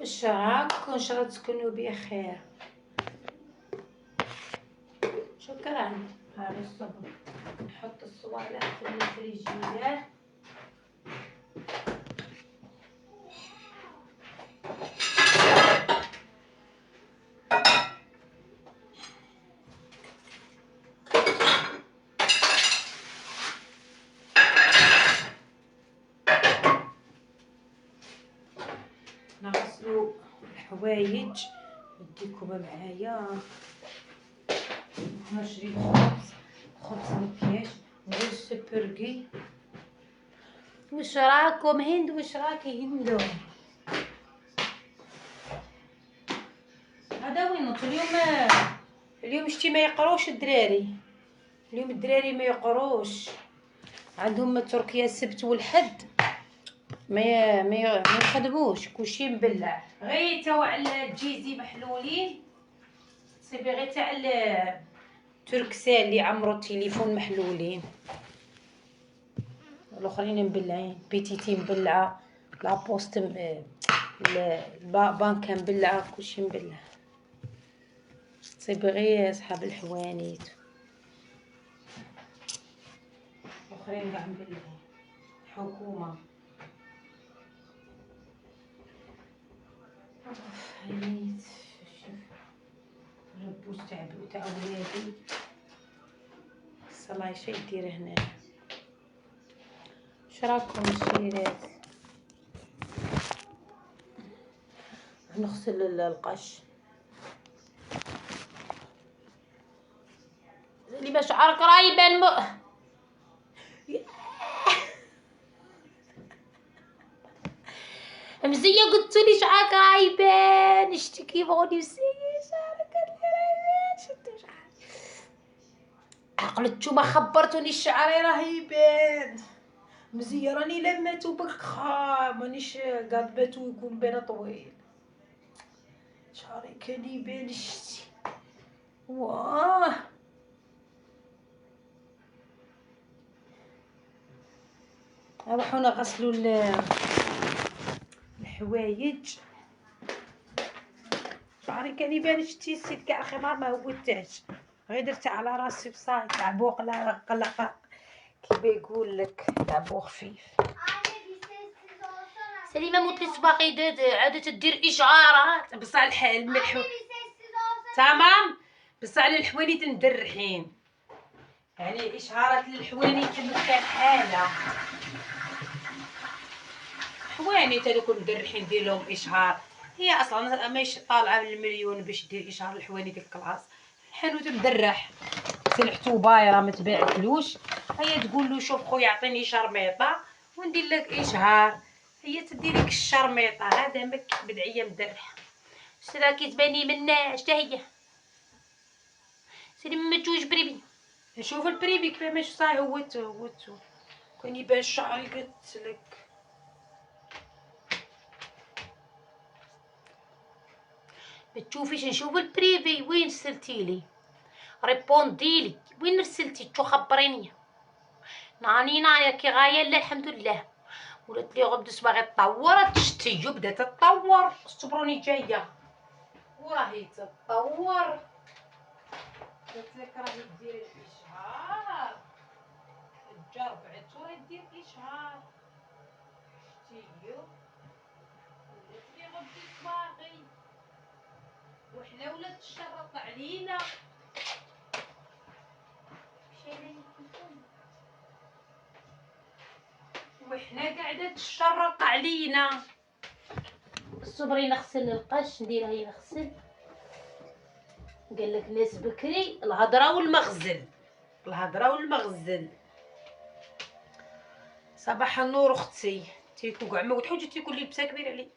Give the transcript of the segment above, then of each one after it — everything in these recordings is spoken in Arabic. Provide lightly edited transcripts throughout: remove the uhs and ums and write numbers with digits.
واش راكم؟ ان شاء الله تكونوا بخير. شكرا. هذا الصبر نحط الصوالح في الفريجيدار. نغسلوا الحوايج. ندي كوبه معايا. نشري خبز مكياج ندير السبرغي. واش راكم هند؟ واش راكي هندو؟ هذا وين اليوم شتي ما يقروش الدراري. اليوم الدراري ما يقروش، عندهم تركيا السبت والحد ما يخدموش، كلشي مبلع. غير تاع الجيزي محلولين، صيبي غير تاع تركسال اللي عمرو التليفون محلولين، الاخرين مبلعين. بيتيتي مبلعه، لابوست البنكه مبلعه، كلشي مبلع. صيبي غير صحاب الحوانيت الاخرين كاع مبلعين. حكومه هانيت. شوف الربوس تاع ولادي. الصلاي شي يدير هنا. شراكم الشيرات؟ نغسل القش اللي باش عرك رايبان مزيه. قلتولي شعرك رايبان، اشتكي بغوني مسيه شعرك رايبان. شتو شعري عقلتو ما خبرتوني شعري راه يبان. مزيه راني لماتو بكخا، مانيش قاطباتو يكون بين طويل. شعري كان يبان. شتي واه نروحو نغسلو الحوايج. شعري كان يبان. شتي السيد كاع الخمار ما هوتاش، غير درت على راسي بصاي تاع بوق. لا قلق كيما يقول لك تاع بوق خفيف. سليمه موت لي صباغي عادت تدير اشعارات بصح الملح تمام، بصح الحوانيت مدرحين، يعني اشعارات للحوانيت كان حاله. حوانيت هذوك مدرحين دير لهم اشهار. هي اصلا ماهيش طالعه بالمليون باش دير اشهار الحوانيت الكلاص. الحانوت مدرح سلحتو بايره ما تباعتلوش. هي تقول له شوف خويا عطيني شرميطه وندير لك اشهار. هي تديريك الشرميطه. هذا مك بدعيه مدرحه. راكي تباني منا شتا هي سيري ما تجوج بريبي. شوف البريبي كيفاش صاي هوتو كان يبان شعري قلت لك. بتشوفيش نشوف البريفي وين رسلتيلي؟ ريبونديلي وين رسلتي؟ تشو خبريني. ناني كي غايه لا الحمد لله. ولات لي غبد صباغي تطورت. شتي بدات تطور. صبروني جايه وراهي تطور. قلت لك راهي دير الاشهار. جربعت وراهي دير الاشهار. شتيو ولات لي غبد صباغي وحنا ولات تشرط علينا. وحنا قاعده تشرط علينا. صبري نغسل القش نديرها هي نغسل. قال لك ناس بكري الهضره والمغزل. الهضره والمغزل. صباح النور اختي. تيكو كاع ما وتحوجي تيكو لبسه كبير علي.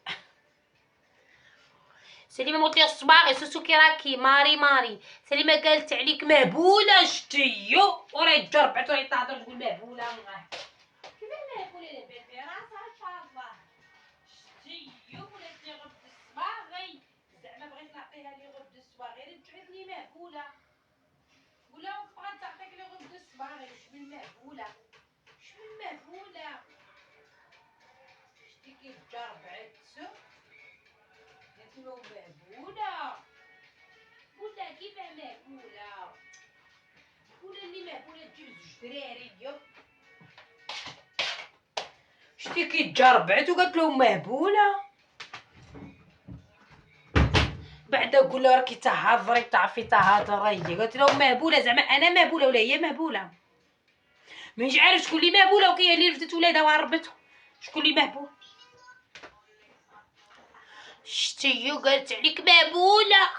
سليمه موت لي الصباغي سوسو كي راكي ماري. سليمه قالت عليك مهبوله. شتيو وراهي تجربعت وراهي تهضر تقول مهبوله. كيف مهبوله لاباس بها راسها ان شاء الله. شتيو ولات لي غبد الصباغي. زعما بغيت نعطيها لي غبد الصباغي رجعت لي مهبوله. ولا بغات تعطيك لي غبد الصباغي. واش من مهبوله؟ شتي كيف جربعت. شنو مهبولة ولا كيفاه مهبولة؟ ولا اللي مهبولة تجيب زوج دراري اليوم. شتي كي تجربعت وقالت لهم مهبولة. بعدا نقول لها راكي تهضري تعرفي تهضري. قالت لهم مهبولة زعما انا مهبولة ولا هي مهبولة؟ مانيش عارف شكون اللي مهبولة وكي هي اللي رفدت ولادها وهربتهم. شكون اللي مهبول؟ شتي قالت عليك مهبولة.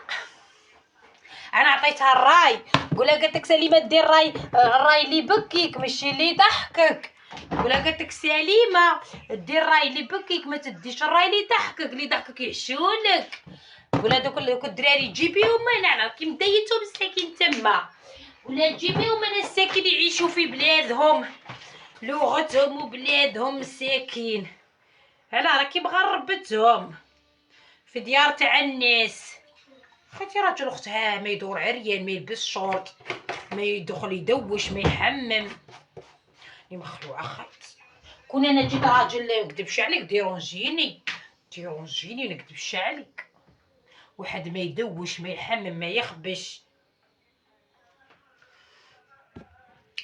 انا عطيتها الراي. قولها قالت لك سليمة دير الراي اللي يبكيك ماشي اللي يضحكك. قولها قالت لك سليمة دير الراي اللي يبكيك ما تديش الراي اللي يضحكك. اللي يضحكك يحشولك. ولا دوك الدراري تجيبيهم هنا راكي مديتهم ساكن تما. ولا تجيبيهم هنا الساكن يعيشوا في بلادهم لغتهم وبلادهم مساكين. هلا راكي مغربتهم في ديار تاع الناس. خاطي راجل اختها ما يدور عريان ما يلبس شورت ما يدخل يدوش ما يحمم. مخلوعه خايت. كون انا جيت راجل لا نكذبش عليك ديرونجيني نكذبش عليك. واحد ما يدوش ما يحمم ما يخبش.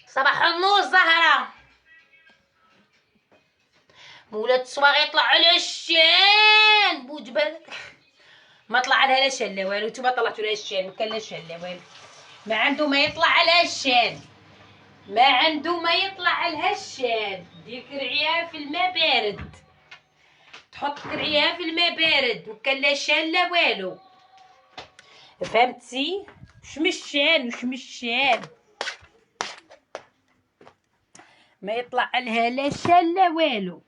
صباح النور زهره. مولات الصباغ يطلع على الشان بوجبال. ما طلع لها لا شان لا والو. نتوما طلعتوا لها الشان وكان لا شان لا والو. ما عنده ما يطلع على الشان. ما عنده ما يطلع لها الشان. دير كرعيها في الماء بارد. تحط كرعيها في الماء بارد وكان لا شان لا والو. فهمتي؟ وش مش شان ما يطلع لها لا شان لا والو.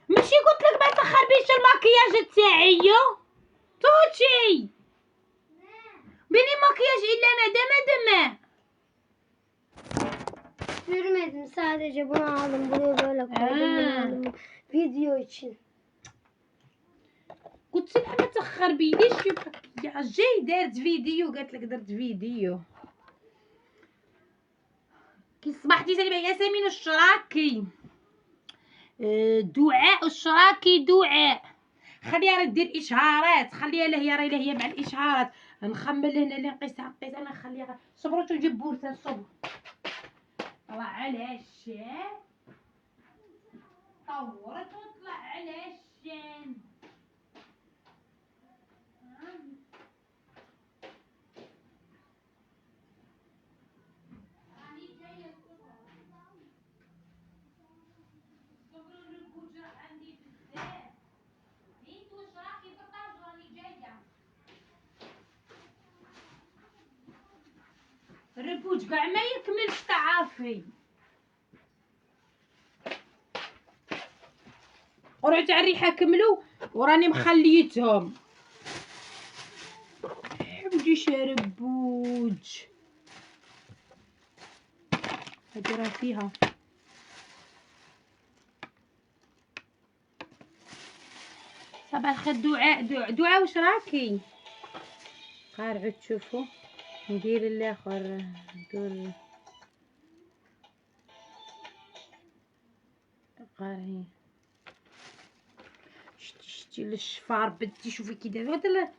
ماشي قلت لك ما تخربيش الماكياج تاعي توتشي. بيني ماكياج الا دما Görmedim sadece bunu aldım buraya böyle koydum video için. قلت لها ما تخربيليش الماكياج. جاي دارت فيديو قالت لك درت فيديو. كي صبحتي سليمة ياسمين الشراكي دعاء الشراكي دعاء. خليها دير اشهارات. خليها لا هي مع الاشهارات. نخمل هنا اللي نقيسها انا نخليها. صبروا تجيب بورتة صبر. طلع على الشان طورت وطلع على الشان. راني جاية صبروا الرجوج عندي بزاف. نيت واش راكي بالطاج راني جاية. الربوج كاع ما يكملش تعافي. قرعة تاع الريحة كملوا وراني مخليتهم. حبدي شربوج هادي راه فيها. صباح الخير دعاء واش راكي؟ قارعوا تشوفوا ندير الاخر ندير قارعين. شتي للشفار بدي شوفي كي داير. هذا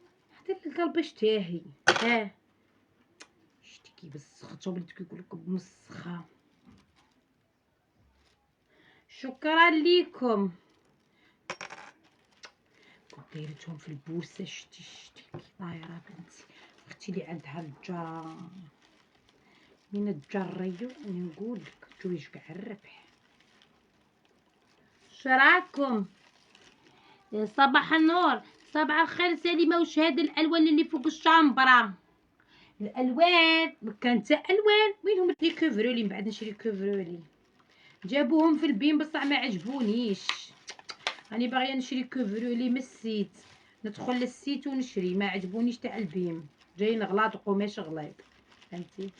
الكلبش تاعي شتي كي بسختهم وليت كيقول لك بمسخه. شكرا ليكم. دايرتهم في البورصه. شتي كي طايره بنتي. اختي اللي عندها الجرة من تجريو نقول لك تويش كاع الربح. شراكم؟ صباح النور. صباح الخير سليمة. وش هاد الالوان اللي فوق الشامبرة؟ الالوان كانت الوان وينهم لي كوفرولي. من بعد نشري كوفرولي. جابوهم في البين بصح ما عجبونيش. راني باغيه نشري كوفرولي من السيت. ندخل للسيت ونشري. ما عجبونيش تاع البيم. جايين غلاط قماش غليظ فهمتي.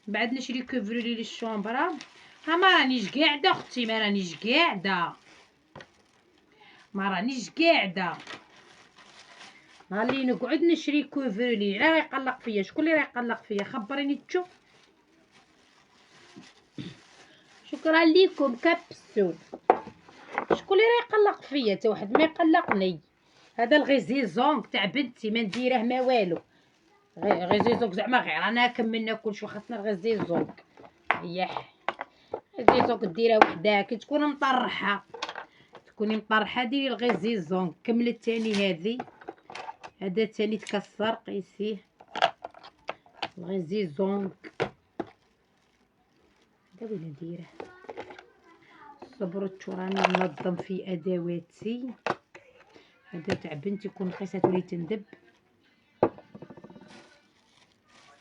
بعد نشري كوفرولي للشومبرا. ها ما رانيش قاعده اختي. ما رانيش قاعده. هاللي نقعد نشري كوفرولي. راه يقلق فيا. شكون اللي راه يقلق فيا؟ خبريني تشوف. شكرا ليكم كبسو. شكون اللي راه يقلق فيا؟ تا واحد ما يقلقني. هذا الغيزيزونغ تاع بنتي ما نديره ما والو. غيزيزونغ زعما غير انا كملنا كلشي خاصنا الغيزيزونغ. ياح غيزيزونغ ديرها وحدها كي تكون مطرحه، تكوني مطرحه ديري الغيزيزونغ. كمل الثاني هذه، هذا الثاني تكسر قيسيه الغيزيزونغ. هذا وين نديره؟ صبرت راني ننظم في ادواتي. هذا تاع بنتي يكون قيسات ولي تندب.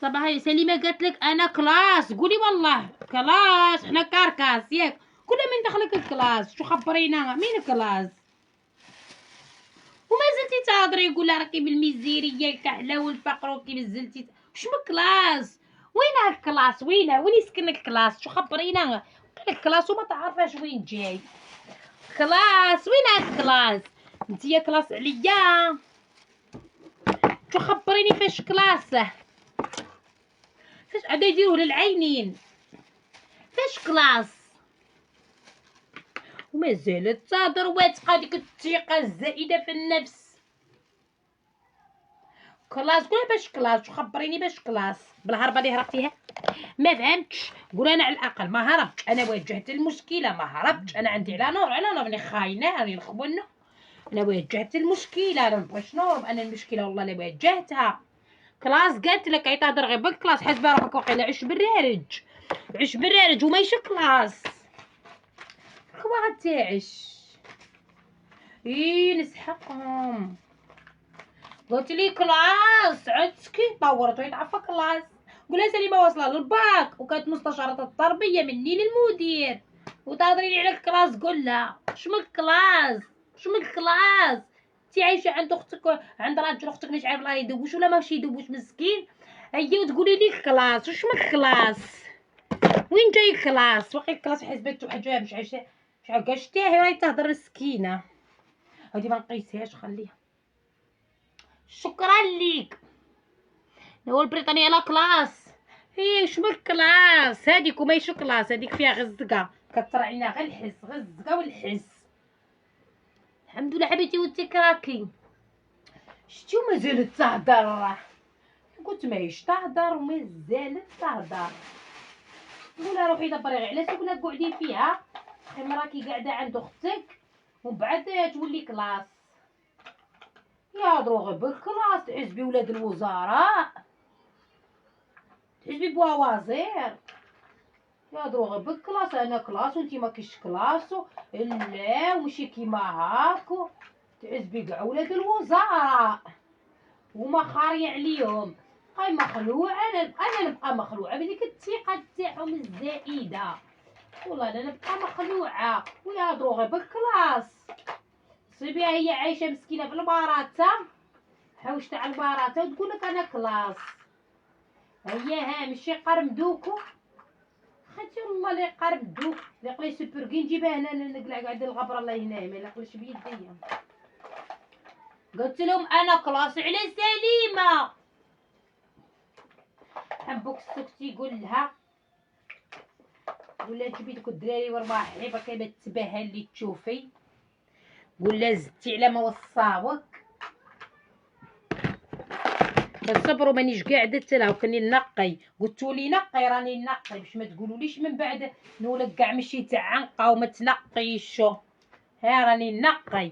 صباح سليمه قالت لك انا كلاس. قولي والله كلاس، حنا كاركاس ياك كل من دخلك الكلاس. شو خبرينا مين كلاس؟ وما زلتي تهضري يقول لها راكي بالميزيريه الكحله والفقر وكي مازلتي واش من كلاس؟ وين الكلاس؟ وين يسكن الكلاس؟ شو خبرينا الكلاس وما تعرفاش وين جاي كلاس. وين الكلاس؟ انتيا كلاس عليا. شو خبريني فاش كلاسه؟ فاش عاد يديروه للعينين؟ فاش كلاس؟ وما زالت تهضر واثقه ديك الثقه الزائده في النفس. كلاس قولها باش كلاس. شو خبريني باش كلاس؟ بالهربه اللي هربتيها ما فهمتش. قول انا على الاقل ما هربتش، انا واجهت المشكله ما هربتش. انا عندي على نور راني خاينه راني نخونه. انا واجهت المشكله انا مبغيتش نهرب. انا المشكله والله اللي واجهتها. كلاس قالت لك عي تهضر غير بالكلاس. حسبي روحك واقيلا عش بالرارج ومايش كلاس. كوا غتعش نسحقهم. قلت لي كلاس عتسكي طورت ويتعفى كلاس. قولها سليمه واصله للباك وكانت مستشاره التربيه مني للمدير وتهضري لي على الكلاس. قولها شمن كلاس؟ انتي عايشه عند اختك عند راجل اختك مش عارف لا يدوش ولا ماشي يدوش مسكين. هيا وتقولي لي كلاس. وش من كلاس؟ وين جاي كلاس؟ واقي كلاس حسبته حاجه مش عايشه مش عارفه شتاهي راهي تهضر مسكينه. هادي ما نقيسهاش خليها. شكرا ليك. هو البريطانيه لا كلاس. هي شمن كلاس؟ هذيك ومايش كلاس. هذيك فيها غزقه كثر علينا غير الحس غزقه والحس. الحمد لله حبيبتي وانتي كراكي. شتي ومازالت تهضر. قلت ماهيش تهضر ومازالت تهضر. نقولها روحي دبري غير على سكنه قعدي فيها. خير راكي قاعده عند اختك ومن بعد تولي كلاس. يهضروا غير بالكلاس. تعزبي ولاد الوزراء، تعزبي بوازير، يهضروا غير بالكلاس. انا كلاس وانتي ماكيش كلاس. لا ومشي كيما هاكو. تعزبي كاع ولاد الوزراء وما خاريه عليهم. هاي مخلوعه. انا نبقى مخلوعه بديك الثقه تاعهم الزائده. والله انا نبقى مخلوعه. ويهضروا غير بالكلاس. صيبيها هي عايشه مسكينه في الباراته حوش تاع الباراته وتقول لك انا كلاس. هي ماشي قرمدوكو خاتي والله اللي قرمدوك اللي قلي سوبركي نجيبها هنا نقلع قاعد الغبره الله ينعم ما ناكلش بيديا. قلت لهم انا كلاس على سليمه. حبوك السكتي يقول لها ولا تجيبي دوك الدراري وربع حليبه كيما تتباهى اللي تشوفي. ولا زدتي على ما وصاوك. فصبروا مانيش قاعده تلها وكني نقي. قلتولي نقي راني نقي باش ما تقولوليش من بعد نولك كاع ماشي تاع عنقه وما تنقيش. ها راني نقي.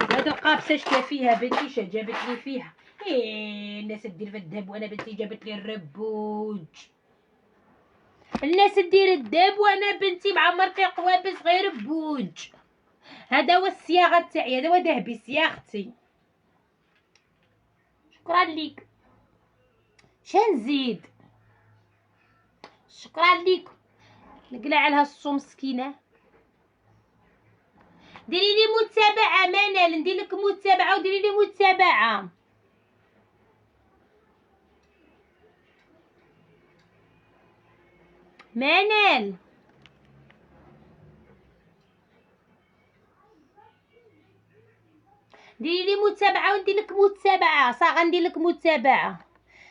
هاد القابسه شتا فيها بنتي شا جابت لي فيها. الناس دير في الذهب وانا بنتي جابت لي الربوج. الناس دير الذهب وانا بنتي معمر في قوابس غير بوج. هذا هو الصياغه تاعي. هذا هو ذهبي صياغتي. شكرا ليك. شنزيد؟ شكرا ليكم. نقلع لها الصوم مسكينه. ديري لي متابعه منال. ندير لك متابعه وديري لي متابعه. منال ديري لي متابعه وندير لك متابعه. صح غندير لك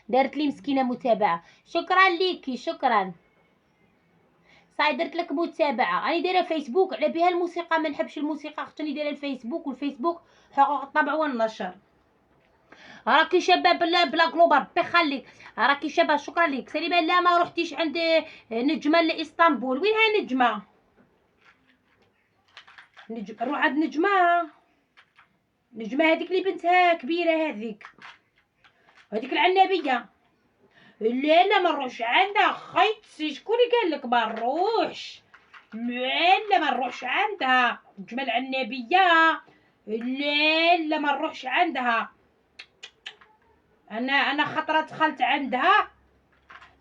دارت لي مسكينه متابعه. شكرا ليكي شكرا. صاي درت لك متابعه. راني دايره فيسبوك على بها الموسيقى، ما نحبش الموسيقى، خاطرني دايره الفيسبوك، والفيسبوك حقوق الطبع والنشر. راكي شابه بلا قلوب ربي يخليك، راكي شابه. شكرا لك سليمه. لا ما رحتيش عند نجمه لاسطنبول. وينها نجمه؟ نروح عند نجمه هذيك اللي بنتها كبيره، هذيك العنابيه. لا لا ما نروحش عندها خيتي. شكون اللي قال لك ما نروحش؟ لا ما نروحش عندها نجمه العنابيه. لا لا ما نروحش عندها. انا خطره دخلت عندها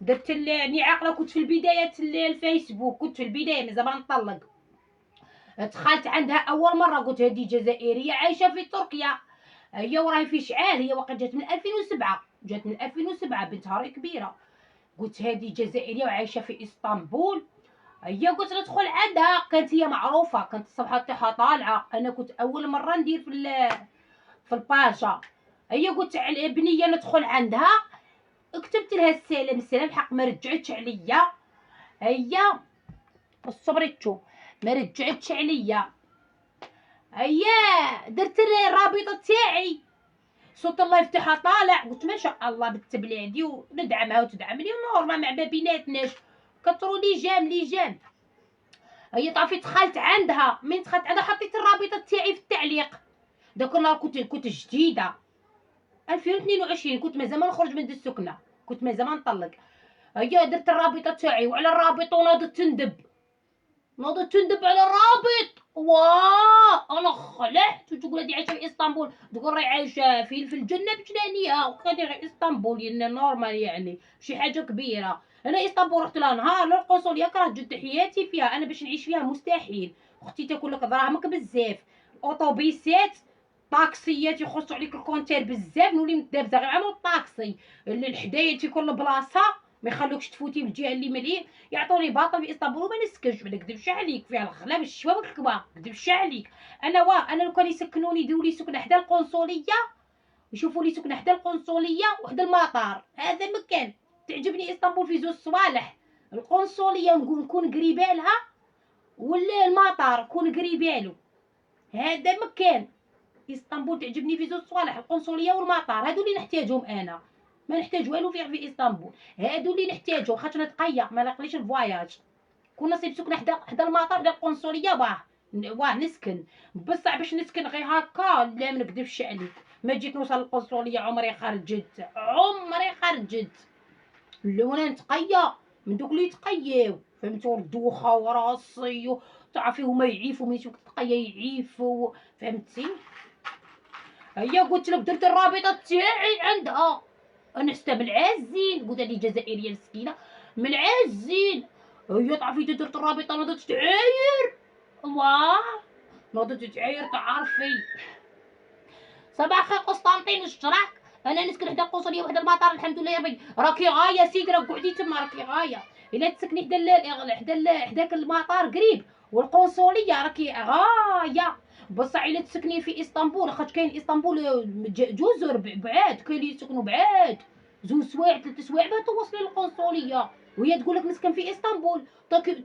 درت راني عاقله. كنت في البدايه الفيسبوك، كنت في البدايه من زمان نطلق. دخلت عندها اول مره قلت هذه جزائريه عايشه في تركيا، هي وراهي في شعال. هي وقت جات من 2007، جات من 2007 بنتها راهي كبيره. قلت هذه جزائريه وعايشه في اسطنبول. هي قلت ندخل عندها، كانت هي معروفه، كانت الصفحه تاعها طالعه. انا كنت اول مره ندير في الباشا. هي قلت على بنيه ندخل عندها، كتبت لها السلام حق ما رجعتش عليا. هي صبريتشو ما رجعتش عليا. هي درت الرابطه تاعي، صوت الله يفتحها طالع. قلت ما شاء الله بنت بلادي وندعمها وتدعمني ونورمال ما بيناتناش. كثروا لي جام. هي طافي دخلت عندها. من دخلت عندها حطيت الرابطه تاعي في التعليق. داك النهار كنت جديده 2022، كنت مازال ما نخرج من السكنه، كنت مازال ما نطلق. هي درت الرابطه تاعي وعلى الرابط وناضت تندب على الرابط. واه انا خلعت وتقول هادي عايشه في اسطنبول، تقول راهي عايشه في الجنه بجنانيه وخلي غير اسطنبول يعني نورمال، يعني شي حاجه كبيره. انا اسطنبول رحت لها نهار للقنصليه كرهت جد حياتي فيها. انا باش نعيش فيها مستحيل. اختي تاكل لك دراهمك بزاف. اوطوبيسات طاكسيات يخصوا عليك الكونتير بزاف. نولي متدابزه غير عمو الطاكسي اللي حدايا في كل بلاصه ما يخلوكش تفوتي بالجهه اللي مليء. يعطوني باطل في اسطنبول وما نسكنش. ما نكذبش عليك، فيها الخلا بالشوا بالكبا، ما نكذبش عليك. انا لو كان يسكنوني يديروا لي سكنه حدا القنصليه، يشوفوا لي سكنه حدا القنصليه وحدا المطار. هذا مكان تعجبني اسطنبول في زوج صوالح. القنصليه نكون قريبه لها، ولا المطار نكون قريبه له. هذا مكان اسطنبول تعجبني في زوج صوالح، القنصليه والمطار. هادو اللي نحتاجهم انا، ما نحتاج والو في اسطنبول. هادو اللي نحتاجو خاطر نتقيا ما نقليش الفواياج. كون نصيب سكنه حدا المطار حدا القنصليه واه نسكن. بصح باش نسكن غير هكا لا ما نكذبش عليك. ما جيت نوصل للقنصليه عمري خرجت. لو انا نتقيا من دوك اللي يتقياو، فهمتوا؟ الدوخه وراسي تعرفي هما يعيفوا من شوك تقيا يعيفوا، فهمتي؟ هي قلت لك درت الرابطه تاعي عندها. انا حسيتها من العازين، قلت هذه جزائريه مسكينه من العازين. هي تعرفي درت الرابطه نوضت تعاير. واه نوضت تعاير تعرفي. صباح الخير قسطنطين الشراك. انا نسكن حدا القنصليه وحدا المطار الحمد لله يا ربي. راكي غايه سيدي، راك قعدي تما راكي غايه. الا تسكني حداك المطار قريب والقنصليه راكي غايه. بصح الا تسكني في اسطنبول، خاطر كاين اسطنبول جزر بعاد، كاين اللي يسكنوا بعاد 2 سوايع 3 سوايع باش توصلي للقنصليه. وهي تقول لك نسكن في اسطنبول،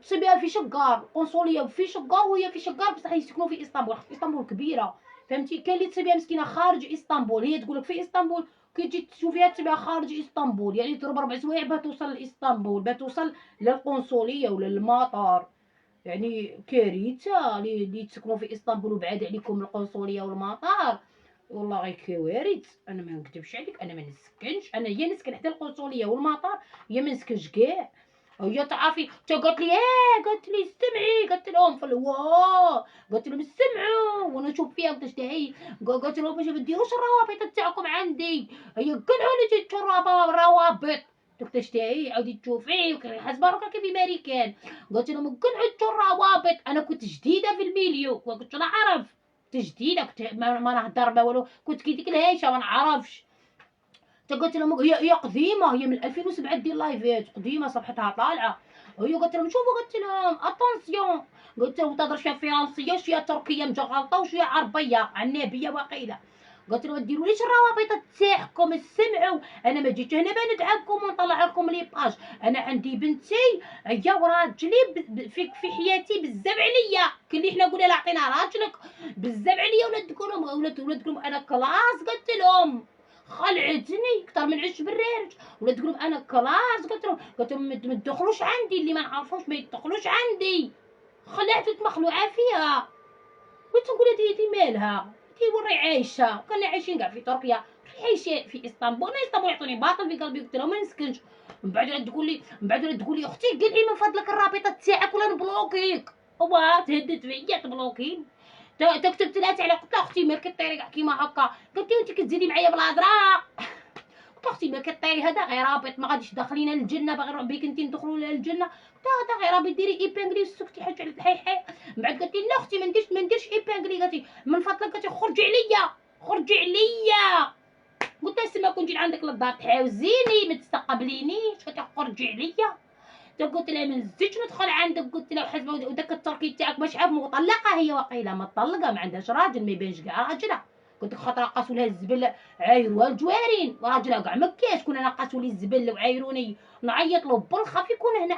تسيبيها في شقار. القنصليه في شقار وهي في شقار، بصح يسكنوا في اسطنبول. اسطنبول كبيره، فهمتي؟ كاين اللي تسيبيها مسكينه خارج اسطنبول، هي تقول لك في اسطنبول، كي تجي تشوفيها تسيبيها خارج اسطنبول. يعني تضرب 4 سوايع باش توصل لاسطنبول، باش توصل للقنصليه ولا المطار. يعني كارثه اللي تسكنوا في اسطنبول وبعاد عليكم القنصليه والمطار. والله غير كوارث. انا ما نكذبش عليك، انا ما نسكنش. انا يا نسكن حدا القنصليه والمطار يا ما نسكنش كاع. هي تعرفي حتى قالت لي استمعي. قالت لهم في الواه، قالت لهم استمعوا وانا نشوف فيها تشتهي. قالت لهم باش ما ديروش الروابط تاعكم عندي. هي قلعوا لي جيت الروابط دوك تشتهي عاودي تشوفي حسب راك كيف امريكان. قلت لهم قلعوا الروابط. انا كنت جديده في الميليو، كنت نعرف جديده، كنت ما نهضر ما والو، كنت كي ديك الهيشه ما نعرفش. قلت لهم هي قديمه، هي من 2007 دير لايفات قديمه صفحتها طالعه. هي قلت لهم شوفوا، قلت لهم اتونسيون، قلت لهم تهضر شويه فرنسيه وشويه تركيه مجغلطه وشويه عربيه عنابيه وقيله. قلت لهم ما ديروليش الروابط تاعكم، اسمعوا انا ما جيت هنا ندعمكم ونطلع لكم لي باج. انا عندي بنتي هي وراجلي في حياتي بزاف عليا، كل اللي حنا قلنا لا عطينا راجلك بزاف عليا. ولاد انا كلاس. قلت لهم خلعتني اكثر من 10 برارج. ولاد تقولوا انا كلاس. قلت لهم ما تدخلوش عندي، اللي ما نعرفوش ما يدخلوش عندي. خلعت مخلوعه فيها. وتنقول هادي مالها، هادي وين عايشه؟ كنا عايشين كاع في تركيا، عايشين في اسطنبول. انا اسطنبول يعطوني باطل في قلبي. قلت لها ما نسكنش. من بعد تقول لي اختي قلعي من فضلك الرابطه تاعك ولا نبلوكيك. هو تهدد فيا تبلوكين. كتبت لها تعليق. قلت لها اختي مالك طيري كاع كيما هكا. قالت لي وانت كتزيدي معايا بالهضره. قلت اختي مالك طيري، هذا غير رابط ما غاديش داخلين للجنه، باغي بيك انت ندخلوا للجنه. قلت هذا غير رابط ديري ايبانغلي وسكتي حاجه على الحي. من بعد قالت لي لا اختي ما نديرش ايبانغلي. قالت لي من فضلك، قالت لي خرجي عليا. قلت لها سما كون جيت عندك للدار تحاوزيني ما تستقبلينيش. قالت لي خرجي عليا. قلت لها ما نزيدش ندخل عندك. قلت لها حسب وداك التركي تاعك باش عاد مطلقه هي وقيله مطلقه ما عندهاش راجل، ما يبانش كاع راجلها. قلت لك خاطر قاسوا لها الزبل عايروها الجوارين، وراجلها كاع ما كاش. كنا نقاسوا لي الزبل وعايروني نعيط له بالخف. يكون هنا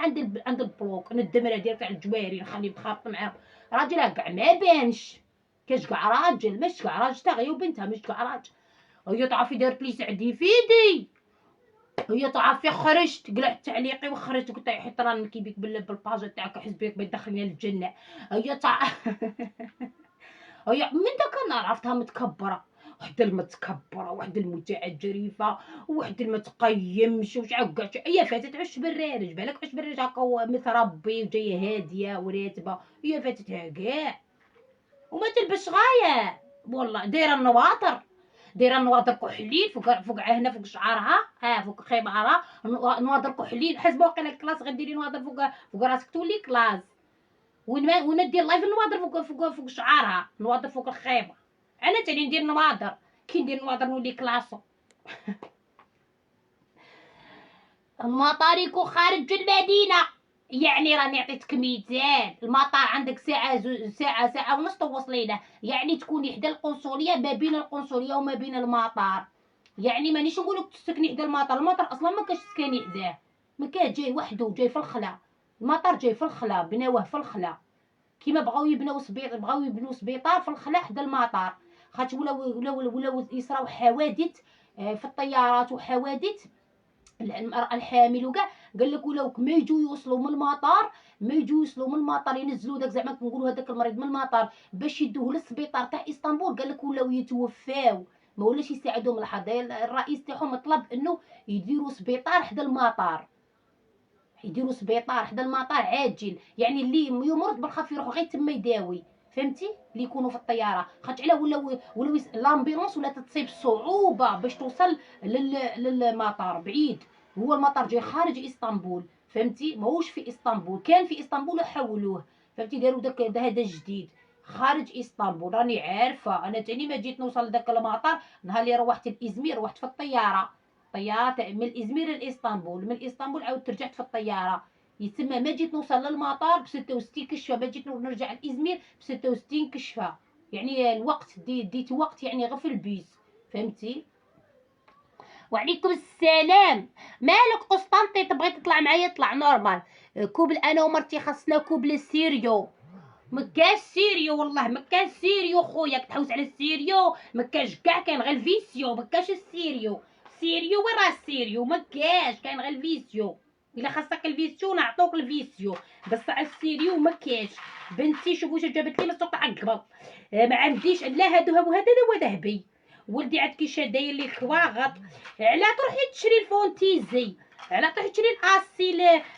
عند البلوك ندمرها ديال تاع الجوارين نخليه متخاطب معاهم. راجلها كاع ما بانش، كاش كاع راجل، مش كاع راجل تا غير وبنتها مش كاع راجل. هي تعرفي دارت لي سعدي في يدي. هي تعرفي خرجت قلعت تعليقي وخرجت. قلت لها حيت راه كيبيك بالباجا تاعك حسبك بيدخلني للجنه. هي هي من داك النهار عرفتها متكبره، وحده المتكبره، وحده المتعجرفه، وحده المتقيمش وش كاع. هي فاتت عش برارج، بالك عش برارج هكا متربي وجايه هاديه وراتبه. هي فاتتها كاع وما تلبس غايه والله. دايره النواظر كحلين فوق هنا فوق شعرها، فوق خمارها نواظر كحلين. حسب واقيلا الكلاس غديري نواظر فوق راسك تولي كلاس. وين دير لايف النواظر فوق شعرها، نواظر فوق الخيمه. انا تاني ندير نواظر، كي ندير نواظر نولي كلاسو. المطار يكون خارج المدينه، يعني راني عطيتك مثال. المطار عندك ساعه ونص توصلينه، يعني تكوني حدا القنصليه، ما بين القنصليه وما بين المطار. يعني مانيش نقولك تسكني حدا المطار اصلا ما كاش تسكني حداه، ما كان جاي وحده، جاي في الخلا. المطار جاي في الخلا، بناوه في الخلا كيما بغاو يبنوا سبيطار في الخلا حدا المطار. خاطر ولاو يصراو حوادث في الطيارات وحوادث المرأة الحامل وكاع. قال لك ولاو ما يجوا يوصلوا من المطار ينزلوا داك زعما كنقولوا هذاك المريض من المطار باش يدوه للسبيطار تاع اسطنبول. قال لك ولاو يتوفاو، ما ولاش يساعدهم لحد. الرئيس تاعهم طلب انه يديروا سبيطار حدا المطار، عاجل. يعني اللي يمرض بالخف يروح غير تما يداوي، فهمتي؟ اللي يكونوا في الطياره. خاطر علاه ولاو لامبيلونس ولا تصيب صعوبه باش توصل للمطار بعيد. هو المطار جاي خارج اسطنبول، فهمتي؟ ماهوش في اسطنبول، كان في اسطنبول وحولوه، فهمتي؟ داروا داك هذا جديد خارج اسطنبول. راني عارفه، انا تاني ما جيت نوصل لذاك المطار. نهار اللي روحت لازمير روحت في الطياره من الازمير لاسطنبول، من اسطنبول عاود رجعت في الطياره. يتسمى ما جيت نوصل للمطار ب 66 كشفه، ما جيت نرجع لازمير ب 66 كشفه. يعني الوقت ديت وقت يعني غير في البيس، فهمتي؟ وعليكم السلام. مالك قسطنطي تبغي تطلع معايا؟ طلع نورمال. كوبل انا ومرتي خاصنا كوبل السيريو. مكاش سيريو والله، مكاش سيريو خويا، كتحوس على السيريو مكاش كاع، كاين غير الفيسيو مكاش السيريو. سيريو وين راه السيريو؟ مكاش، كاين غير الفيسيو. الا خاصك الفيسيو نعطوك الفيسيو، بصح السيريو مكاش. بنتي شوفوا واش جابت لي من السوق عقبه. ما عنديش لا هذا هو ذهبي. ولدي عاد كي داير لي كواغط. على تروحي تشري الفونتيزي، على تروحي تشري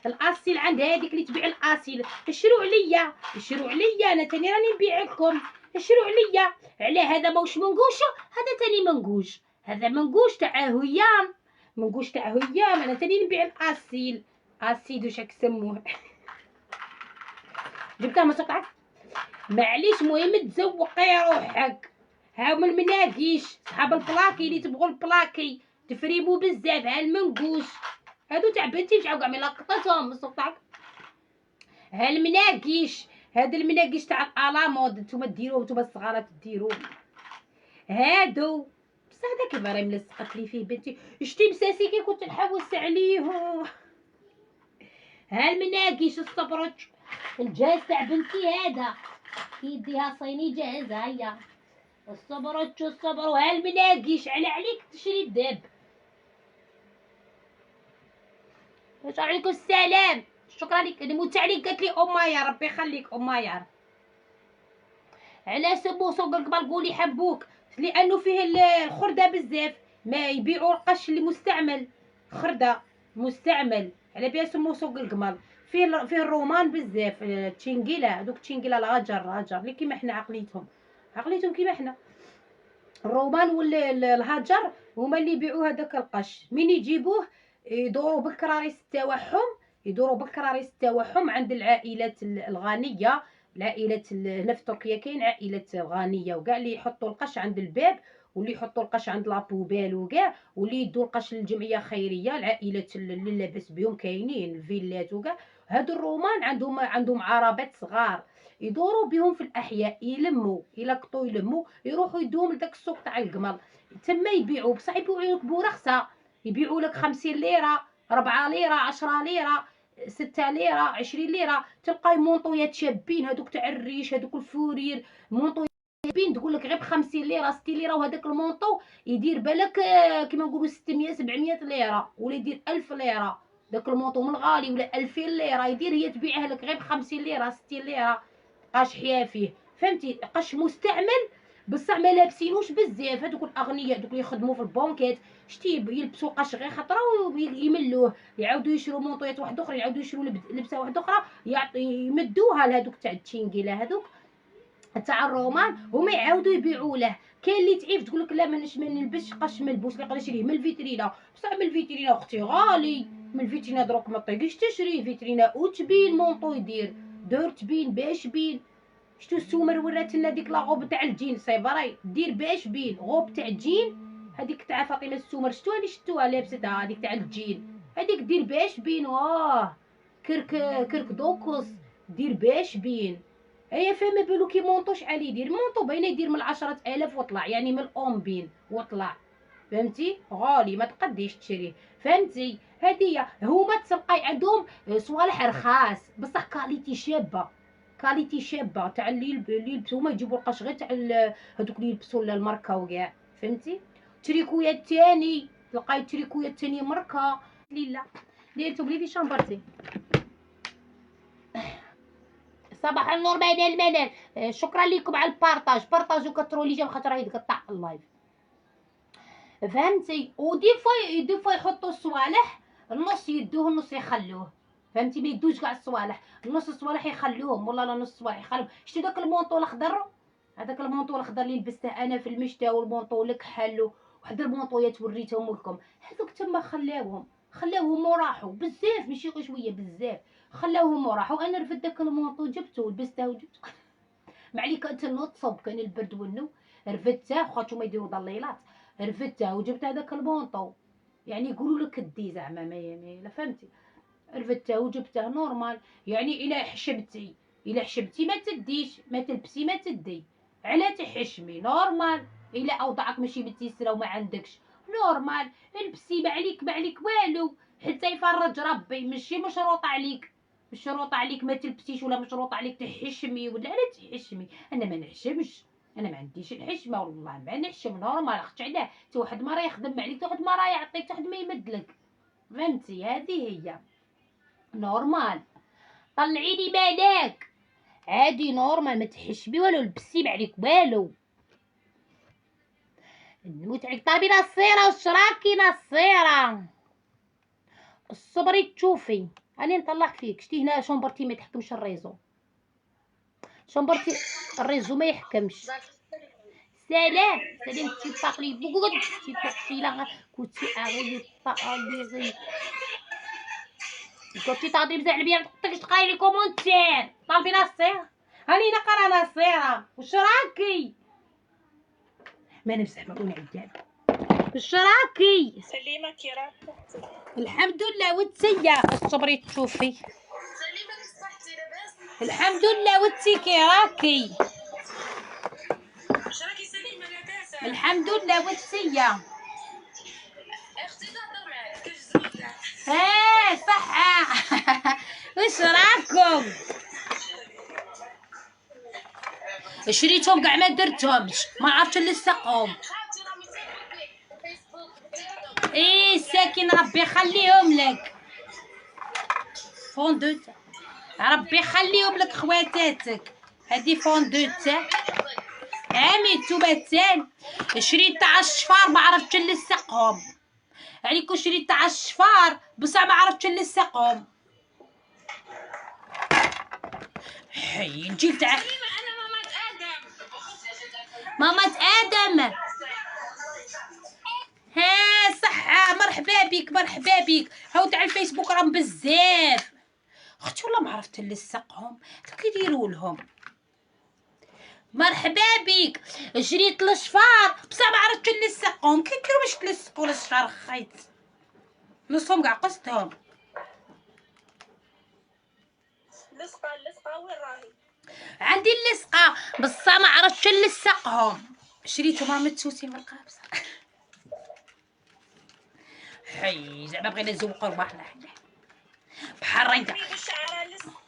الاصيل عند هذيك اللي تبيع الاصيل. اشروا عليا انا تاني راني نبيع لكم. اشروا عليا. على هذا ماهوش منقوش، هذا تاني منقوش. هذا منقوش تاع هيام، انا تاني نبيع الاصيل. اسيد واش راك تسموه. جبتها من سوق. معليش مهم تزوقي روحك. هاهم المناقيش صحاب البلاكي اللي تبغوا البلاكي تفريمو بزاف. ها المنقوش هادو تاع بنتي مشاو كاع ملقطاتهم من السوق تاعك. ها المناقيش، هاد المناقيش تاع الالامود نتوما ديروه، نتوما الصغارات ديروه. هادو بصح هذاك المرة ملصقت لي فيه بنتي. شتي مساسي كي كنت نحوس عليهم. ها المناقيش الصبرج الجاز تاع بنتي هذا كيديها صيني جاهزة. هيا الصبرج الصبر. وها المناقيش عليك تشري الدب. عليكم السلام. شكرا لك. نموت عليك. قالت لي يا ربي يخليك يا رب. على سمو سوق القبل قولي حبوك لانه فيه الخرده بزاف. ما يبيعوا القش اللي مستعمل خرده مستعمل. على بها سمو سوق القمل. فيه الرومان بزاف. تشينكيلا هذوك تشينكيلا الهجر اللي كيما حنا عقليتهم كيما حنا. الرومان والهجر هما اللي يبيعوا هذاك القش. من يجيبوه يدوروا بالكراريس تاعهم عند العائلات الغنيه. العائلة هنا في تركيا كاين عائلة غنية وكاع اللي يحطوا القش عند الباب واللي يحطوا القش عند لابوبيل وكاع واللي يدوا القش للجمعية خيرية. العائلات اللي لاباس بهم كاينين الفيلات وكاع. هادو الرومان عندهم عربات صغار يدوروا بهم في الاحياء يلقطوا يلموا يروحوا يدوهم لداك السوق تاع القمل تما يبيعوا. بصح يبيعوا لك بورخصه. يبيعوا لك 50 ليره 4 ليره 10 ليره 6 ليره 20 ليره. تلقاي مونطويات شابين هذوك تاع الريش هذوك الفورير مونطويات شابين تقول لك غير ب 50 ليره 60 ليره. وهذاك المونطو يدير بالك كيما نقولوا 600 700 ليره ولا يدير 1000 ليره. داك المونطو من غالي ولا 2000 ليره يدير. هي تبيعها لك غير ب 50 ليره 60 ليره. قاش حيافيه فهمتي. قش مستعمل بصح ما لابسينوش بزاف. هذوك الاغنياء دوك اللي يخدموا في البنكات شتي يلبسوا قش غير خطره ويملوه. يعاودوا يشرو مونطويات واحد اخرى يعاودوا يشرو لبسه واحده اخرى يمدوها لهذوك تاع التشينكيلا هذوك تاع الرومان هما يعاودوا يبيعوا له. كاين اللي تعيف تقول لك لا ما نلبسش قش ملبوس اللي يقدر يشريه من الفيترينا. بصح من الفيترينا اختي غالي. من الفيترينا دروك ما طيقيش تشري فيترينا او تبين مونطو يدير دور تبين باش بين. شتو السومر ورات لنا ديك لاغوب تاع الجين صيبراي دير باش بين غوب تاع الجين. هذيك تاع فاطمه السومر شتوها اللي شتوها لابستها هذيك تاع الجين هذيك دير باش بين. واه كرك دوكوس دير باش بين. هي فما بالو كي مونطو شحال يدير. مونطو باينه يدير من 10,000 وطلع يعني من بين وطلع فهمتي. غالي ما تقديش تشريه فهمتي. هذه هما تلقاي عندهم صوالح رخاص بصح كاليتي شابه تاع اللي يلبسوا. هما يجيبوا القش غير تاع هذوك اللي يلبسوا الماركه وكاع فهمتي. تريكويا الثاني تلقاي التريكويا الثاني ماركه ليلا ديرتو بلي في شامبرتي. صباح النور بين المنال. شكرا لكم على البارطاج. بارطاجو كترولي جا خاطر يتقطع اللايف فهمتي. ودي فوا يحطوا الصوالح النص يدوه النص يخلوه فهمتي. ما يدوش كاع الصوالح. نص الصوالح يخلوهم والله لا نص الصوالح يخلوهم. شتي داك المونطو الاخضر هذاك المونطو الاخضر اللي لبسته انا في المشتا والمونطو الكحل وحد المونطويات وريتهم لكم هذوك تما خلاوهم وراحوا بزاف ماشي غير شويه بزاف. خلاوهم وراحوا. انا رفدت داك المونطو جبته ولبسته وجبته ما عليك انت نوتصب كان البرد والنو رفدته خاطر ما يديروا ضليلات. رفدته وجبت هذاك المونطو يعني يقولوا لك دي زعما ما فهمتي. رفدته وجبته نورمال يعني الا حشبتي ما تديش ما تلبسي ما تدي. على تحشمي نورمال. الا اوضاعك ماشي متيسره وما عندكش نورمال البسي ما عليك والو حتى يفرج ربي. ماشي مشروط عليك ما تلبسيش ولا مشروط عليك تحشمي ولا لا تحشمي. انا ما نحشمش. انا ما عنديش الحشمه والله ما نحشم نورمال. اختي علاه حتى واحد مره يخدم عليك واحد مره يعطيك حتى واحد ما يمدلك فهمتي. هذه هي نورمال. طلعيني مالك عادي نورمال ما تحشمي والو لبسي ما عليك والو. نموت عليك. طابي نصيره وشراكي نصيره الصبري تشوفي راني نطلع فيك. شتي هنا شومبرتي ما تحكمش الريزو. شومبرتي الريزو ما يحكمش. سلام تي باغلي بوكو تي تقيلا كنتي اغي طالي كنتي تهضري بزاف على بيا متقدريش تقراي لي كومونتير. طالبي نصير هاني نقرا نصيره واش راكي ما نمسح ما كون عيان واش راكي سليمة كي راكي؟ الحمد لله وانتيا الصبري تشوفي. سليمة كي صحتي لاباس؟ الحمد لله وانتي كي راكي؟ واش راكي سليمة لاباس؟ الحمد لله. وتسيا اختي تهضر معاك كيف زوجنا. صح. وش راكم؟ شريتهم كاع ما درتهمش، ما عرفتش نلصقهم. خالتي راهم يتصلوا بيك فيسبوك ساكن ربي يخليهم لك. فوندوت ربي يخليهم لك خواتاتك. هادي فوندوت عامي التوماتان. شريت تاع الشفار ما عرفتش نلصقهم. يعني كون شريت تاع الشفار بصح ما عرفتش نلصقهم. حي نجي تاع انا مامات ادم. مامات ادم. صح. مرحبا بك مرحبا بك. هاو تاع الفيسبوك راهم بزاف اختي والله ما عرفت نلصقهم. كيديروا لهم؟ مرحبا بك. شريت الشفار بصح ما عرفتش نلصقهم. كيديروا باش تلصقوا الشفار خيط؟ نصهم كاع قصتهم. اللصقه وين راهي؟ عندي اللصقه بصح ما عرفتش نلصقهم. شريتهم راهم متسوسين بالقابصه. حي زعما بغينا نزوقو رواحنا حنا بحال ريندا. بالشعره اللصقه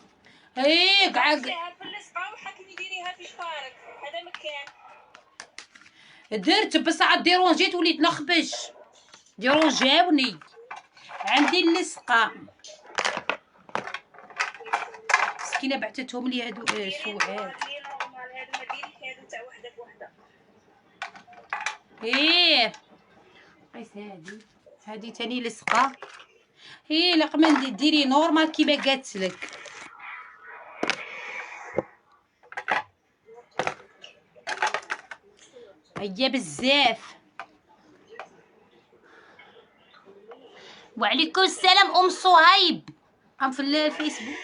كاع فيها في اللصقه وحكمي ديريها في شفارك. هذا مكان درت بصح ديرونجيت وليت نخبش. ديرونجاوني. عندي اللصقه مسكينه بعثتهم لي هادو سوعات. هادو ما ديريش هادو تاع وحده بوحده. قيس هادي تاني لصقه. لقمه ديري نورمال كيما قالت لك. هيا بزاف. وعليكم السلام ام صهيب. في الفيسبوك.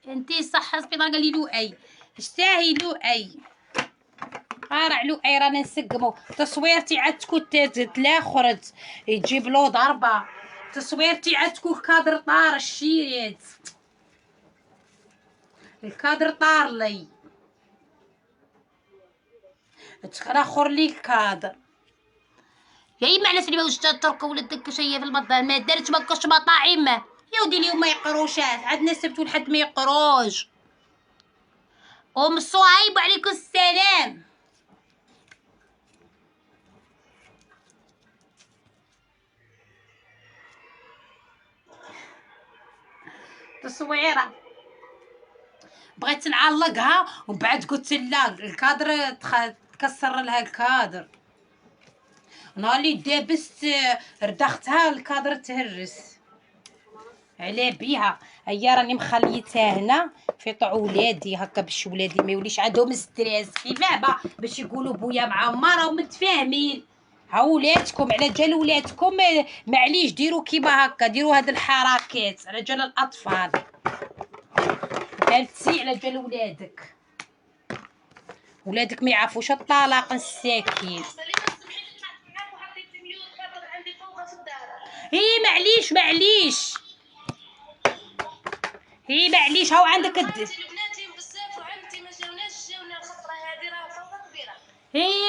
انتي صح حسبي قال لي لؤي. اشتاهي لؤي. قارع لؤي رانا نسقمو. تصويرتي عاد تكون تلاخرت يجيب له ضربه. تصويرتي عاد تكون كادر طار الشيريت. الكادر طار لي. تخرخر لي الكادر. يا اما على سليمه واش تركوا ولدك شي في المطبخ ما دارتش ما كاش مطاعم. يا ودي اليوم ما يقروشات عندنا السبت والحد ما يقروش. ام صهيب وعليكم السلام. تصويره بغيت نعلقها ومن بعد قلت لا الكادر تكسر لها الكادر. نهار اللي دابست ردختها الكادر تهرس على بيها. هيا راني مخليتها هنا في طع ولادي هكا باش ولادي ما يوليش عندهم ستريس كيفاه باش يقولوا بويا مع ما راهم متفاهمين. ها ولادكم على جال ولادكم معليش ديروا كيما هكا. ديروا هاد الحركات على جال الاطفال. قالتي على جال ولادك ما يعرفوش الطلاق الساكين. معليش هاو عندك بناتي بزاف وعمتي ما جاونا الخطره هذه راه فوضى كبيره.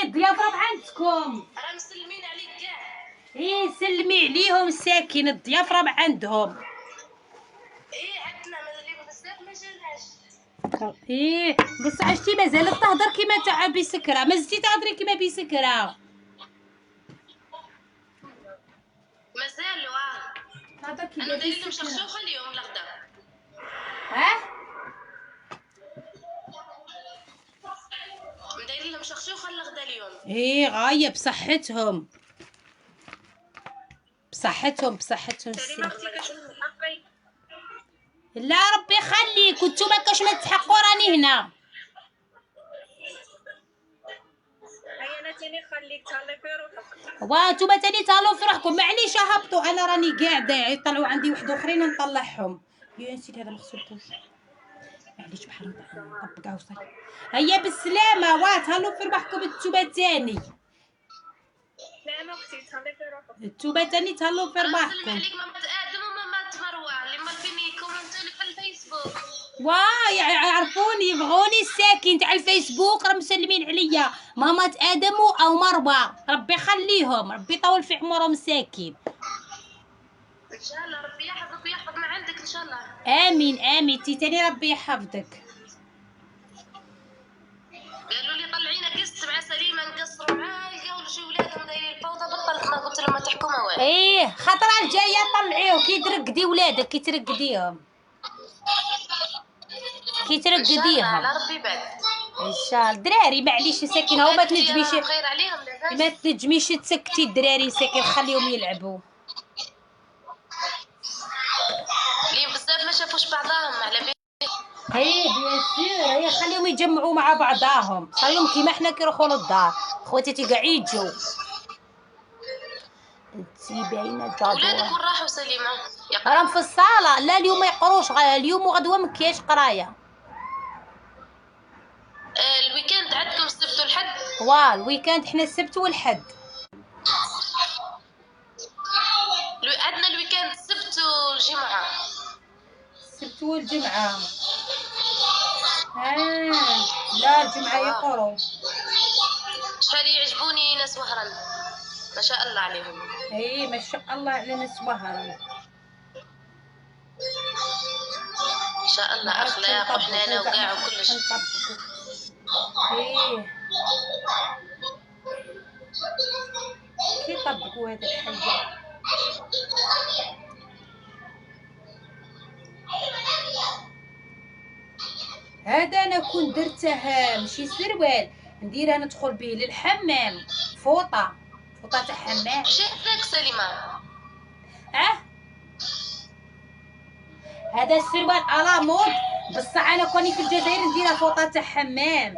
الضيافه عندكم. راه مسلمين عليك كاع. سلمي عليهم ساكن. الضيافه راه عندهم. عندنا مازال بزاف ما جاوناش. بصح عشتي مازالت تهضر كيما تاع بسكره. مازلتي تهضري كيما بسكره. مازالوا هذا كي انا داير لهم شخشوخه اليوم الغدا. ندير لهم شخشوخه الغدا اليوم. غايه بصحتهم لا ربي يخليك. وانتو ما كاش ما تحقوا راني هنا. هيا انا تاني خليك تهلاي في روحك. وانتوما تاني تهلاو في روحكم. معليش هبطوا انا راني قاعده يطلعوا عندي واحد اخرين نطلعهم. يا نسيت هذا ما خصوش. معليش بحال نطبقها وصافي. هيا بالسلامه. تهلاو في روحكم انتوما تاني. لا ما اختي تهلاي في روحك. انتوما تاني تهلاو في نسلم روحكم. عليك مامات ادم ومامات مروه اللي مالفين يكومنتوا لي في الفيسبوك. يعرفوني يبغوني. الساكن تاع الفيسبوك راه مسلمين عليا. هي مامة ادم او مروه، ربي يخليهم، ربي يطول في عمرهم مساكين. ان شاء الله ربي يحفظك ويحفظ ما عندك ان شاء الله. امين امين تيتاني، ربي يحفظك. قالوا لي طلعينا قسط مع سليمه نقصروا معاه، يقولوا شي ولادهم دايرين الفوضى، بطلت ما قلت لهم ما تحكوا ما والو. ايه خطره الجايه طلعيو كي ترقدي ولادك، كي ترقديهم كي ان شاء الله ترقديهم على ربي بعد. ان شاء الله. الدراري معليش ساكن هو، ما ولادك تنجميش راهم خير عليهم لاباس. ما تنجميش تسكتي الدراري ساكن، خليهم يلعبوا. لي بزاف ما شافوش بعضاهم على بالي. هي بيان سور، هي خليهم يتجمعوا مع بعضاهم، خليهم كيما حنا كيروحوا للدار. خواتاتي كاع يجوا. انتي باينه ولادك جادوره. وين راحوا سليمه؟ راهم في الصاله. لا اليوم ما يقروش، اليوم وغدوه ما كاينش قرايه. الويكاند عندكم السبت والحد؟ الويكاند حنا السبت والحد. عندنا الويكاند السبت والجمعه. السبت والجمعه. لا الجمعه يقروا. شحال يعجبوني ناس وهران ما شاء الله عليهم. اي ما شاء الله على ناس وهران، ان شاء الله اخلاق وحنانه وكاع وكلش. ايه كي طبقوا هذا الحاجه. هذا انا كون درته ماشي سروال، نديرها ندخل به للحمام، فوطه تاع حمام. شايفك سليمه. هذا السروال على مود، بصح انا كوني في الجزائر نديرها فوطه تاع حمام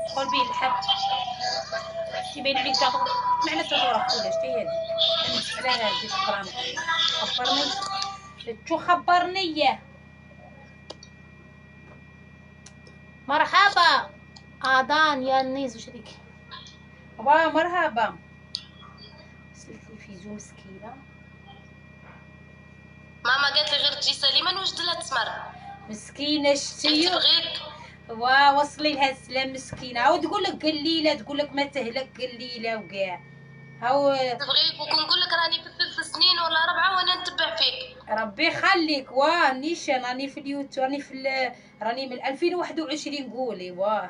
ندخل به للحمام. تيبين عليك تاخذ معنا تدور خويا شتي هذه على هذه القران. خبرني شو خبرني. مرحبا اذان يا النيس وش هذيك. مرحبا. التلفزيون مسكينه. ماما قالت لي غير تجي سليمه نوجد لها تسمر. مسكينه شتي. تبغيك. وصلي لها السلام مسكينه. عاود تقول لك قليله، تقول لك ما تهلك قليله وكاع. هاو تبغيك وكنقول لك راني في 3 سنين ولا 4 وانا نتبع فيك. ربي يخليك. نيشان راني في اليوتيوب، راني من 2021 قولي.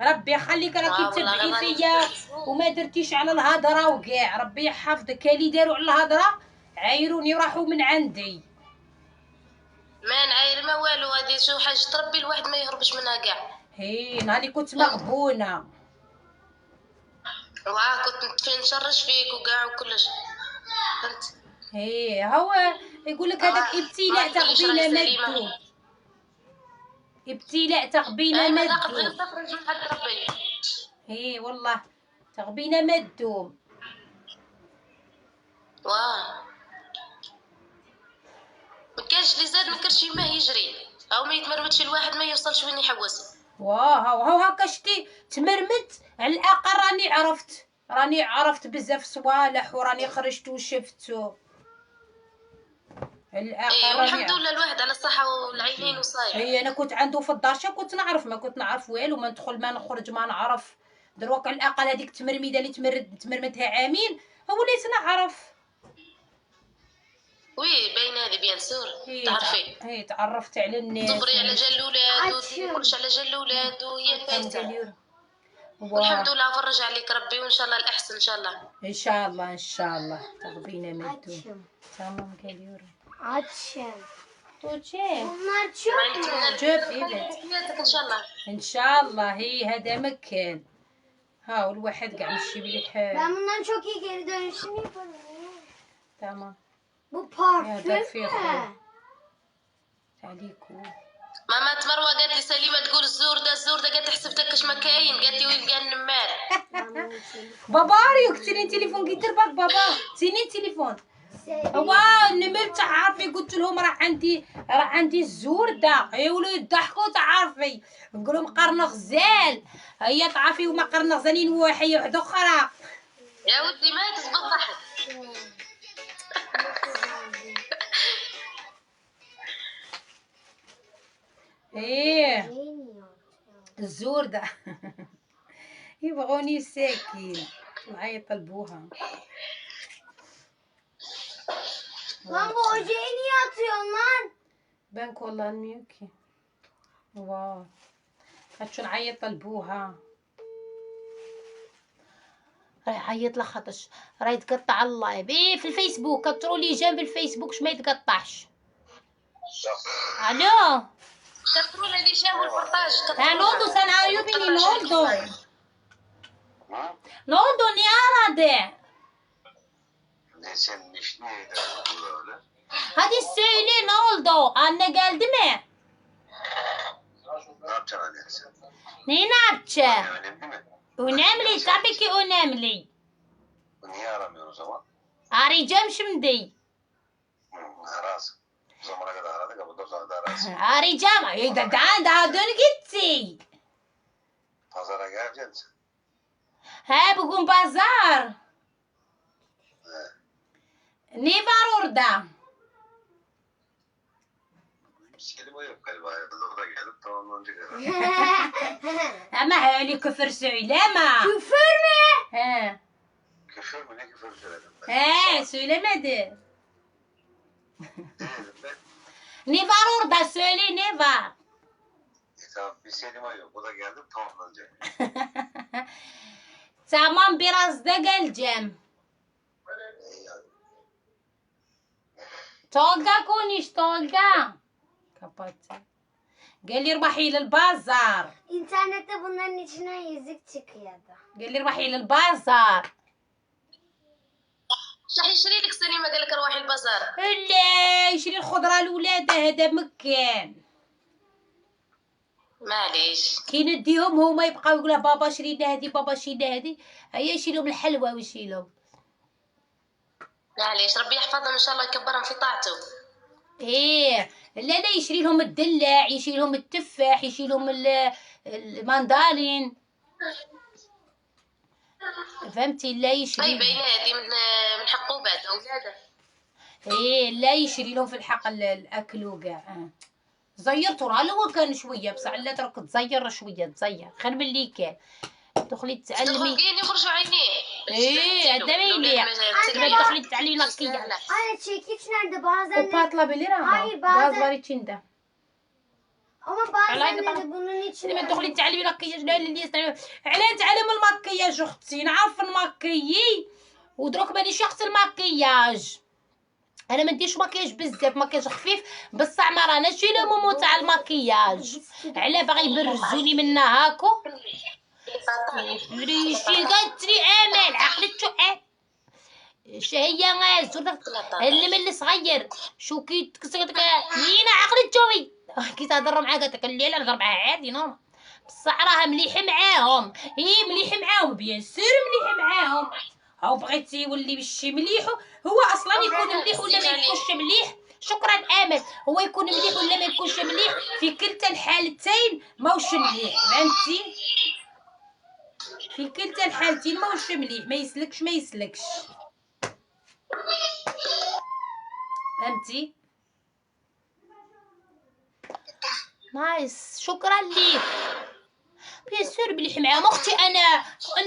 ربي يخليك، راكي تبعي فيا وما درتيش على الهضره وكاع. ربي يحفظك. كالي داروا على الهضره عايروني وراحوا من عندي. ما نعاير ما والو، هذه شو حاجه ربي الواحد ما يهربش منها كاع. نهاري كنت مغبونه. كنت فين نشرش فيك وكاع وكلش فهمت. هو يقول لك هذاك ابتلاء تغبينه مدوم. ابتلاء تغبينه مدوم. مدوم. تخرج من حد ربي. والله تغبينه مدوم. ما كانش اللي زاد ما كانش ما يجري او ما يتمرمدش الواحد ما يوصلش وين يحوس. هاو هكا شتي تمرمت. على الاقل راني عرفت بزاف صوالح وراني خرجت وشفت. والحمد لله الواحد على الصحه والعينين وصايع. انا كنت عنده في الدار كنت نعرف، ما كنت نعرف والو، ما ندخل ما نخرج ما نعرف. دروك على الاقل هذيك التمرميده اللي تمرمدها عامين هو اللي نعرف. باين هذه بيان سور. تعرفي تعرفت على الناس. صبري على جال الاولاد وكلش على جال الاولاد وهي فاتته. والحمد لله فرج عليك ربي وان شاء الله الاحسن ان شاء الله. ان شاء الله ان شاء الله. تغبينا مدو تمام كاليورا. عطشان جوب إبد ان شاء الله. ان شاء الله. هذا مكان. هاو الواحد قاعد يمشي بالحال. تمام. هذا فيه عليكم. ماما تمروه قالت لي سليمه تقول الزور ده قالت حسبتك كاش ما كاين، قالت لي وين كان النمار. بابا ريك تيني تليفون كي دربك بابا تيني تليفون. النمر تعرفي قلت لهم راه عندي الزور ده. يولوا يضحكوا تعرفي نقول لهم قرن غزال. هي تعرفي هما قرن غزالين وحي وحده اخرى. يا ودي ما تسبق ضحك. الزور ده. يبغوني ساكن نعيط لبوها. Lan bu ojeyi niye atıyorsun lan? Ben kullanmıyor ki. واو هاتشو نعيط لبوها. راح يعيط لها خاطرش راه يتقطع اللايف. ايه في الفيسبوك كتروا لي جنب الفيسبوك باش ما يتقطعش. الو كثروا لي جاو البارطاج. نولدو سنعايو بيني نولدو نولدو ني aradı. Ne senin iş neydi böyle? Hadi söyle ne oldu? Anne geldi mi? Ne yapacaksın anne sen? Neyi ne yapacağım? Önemli mi? Önemli tabii ki önemli. Niye aramıyorsun o zaman? Arayacağım şimdi. Ararsın. O zamana kadar aradık ama bundan sonra da ararsın. Arayacağım. Daha dün gitti. Pazara geleceksin sen. He bugün pazar. He. Ne var orada? Selim o yok galiba. O da gelip tamamlanacak herhalde. Ama öyle küfür söyleme. Küfür mü? He. Küfür mü? Ne küfür söyledim ben? He söylemedi. Ne dedim ben? Ne var orada söyle ne var? Tamam bir Selim o yok. O da geldi tamamlanacak. Tamam biraz da geleceğim. Tolga konuş Tolga. Kapattı. Gel اربحي للبازار. İnternette bunların içinden yüzük çıkıyordu. قال لي اربحي للبازار. راح يشري لك سليمه قال لك روحي البازار. لا يشري الخضره لولاده هذا مكان. معليش كي نديهم هما يبقاو يقولوا بابا شرينا هذه بابا شرينا هذه. هيا يشيلهم الحلوى ويشيلهم. معليش ربي يحفظهم ان شاء الله يكبرهم في طاعته. ايه لا لا يشري لهم الدلع يشيل لهم التفاح يشيل لهم الماندارين. فهمتي لا يشري. طيب هذه من حقوبات اولاده. ايه لا يشري لهم في الحق الاكل وكاع. زيرتو راه هو كان شويه بصح لا ترك تزير شويه تزير خير من اللي كان. تدخلي تتعلمي. تخرجين يخرجوا عينيه. ايه هذا ما يليق. تدخلي تتعلمي مكياج. Anne çekiç nerede bazen de... وباطله بليرة. Hayır, bazen- غاز باري تشندا. Ama bazen Alaydı de bana. bunun içinde... لما تدخلي تعلمي مكياج لا اللي يستعمل على نتعلم المكياج اختي نعرف نمكيي ودروك مانيش اخت المكياج. انا ما نديرش مكياج بزاف مكياج خفيف بصح ما راناش الا مومو تاع المكياج. على باغي يبرزوني منا هاكو. ريشي قالت لي امل عقلتو هي زرت اللي صغير شو كي تكسرت نينا عقلتو كي تهضر معاها قالت لك لا نهضر معاها عادي نورمال بصح راها مليح معاهم. هي مليح معاهم بيان سور مليح معاهم. هاو بغيتي يولي بشي مليح هو اصلا يكون مليح ولا ما يكونش مليح. شكرا امل. هو يكون مليح ولا ما يكونش مليح في كلتا الحالتين ماهوش مليح فهمتي. في كلتا الحالتين ماهوش مليح ما يسلكش ما يسلكش فهمتي. نايس شكرا ليك. بيان سور مليح معاهم اختي.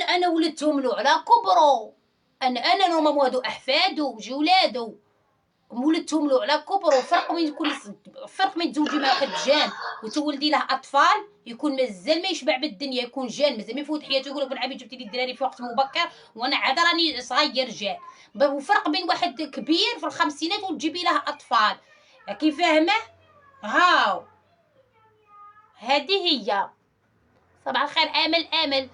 انا ولدتهم له على كبرو. انا نورمالمون هادو احفادو جولادو ولدتهم له على كبرو. فرق من تزوجي مع واحد جان وتولدي له اطفال يكون مازال ما يشبع بالدنيا يكون جان مازال ما يفوت حياته يقول لك بالعبي جبتي لي الدراري في وقت مبكر وانا عاد راني صغير جان. وفرق بين واحد كبير في الخمسينات وتجيبي له اطفال. راكي فاهمه. هاو هذه هي. صباح الخير امل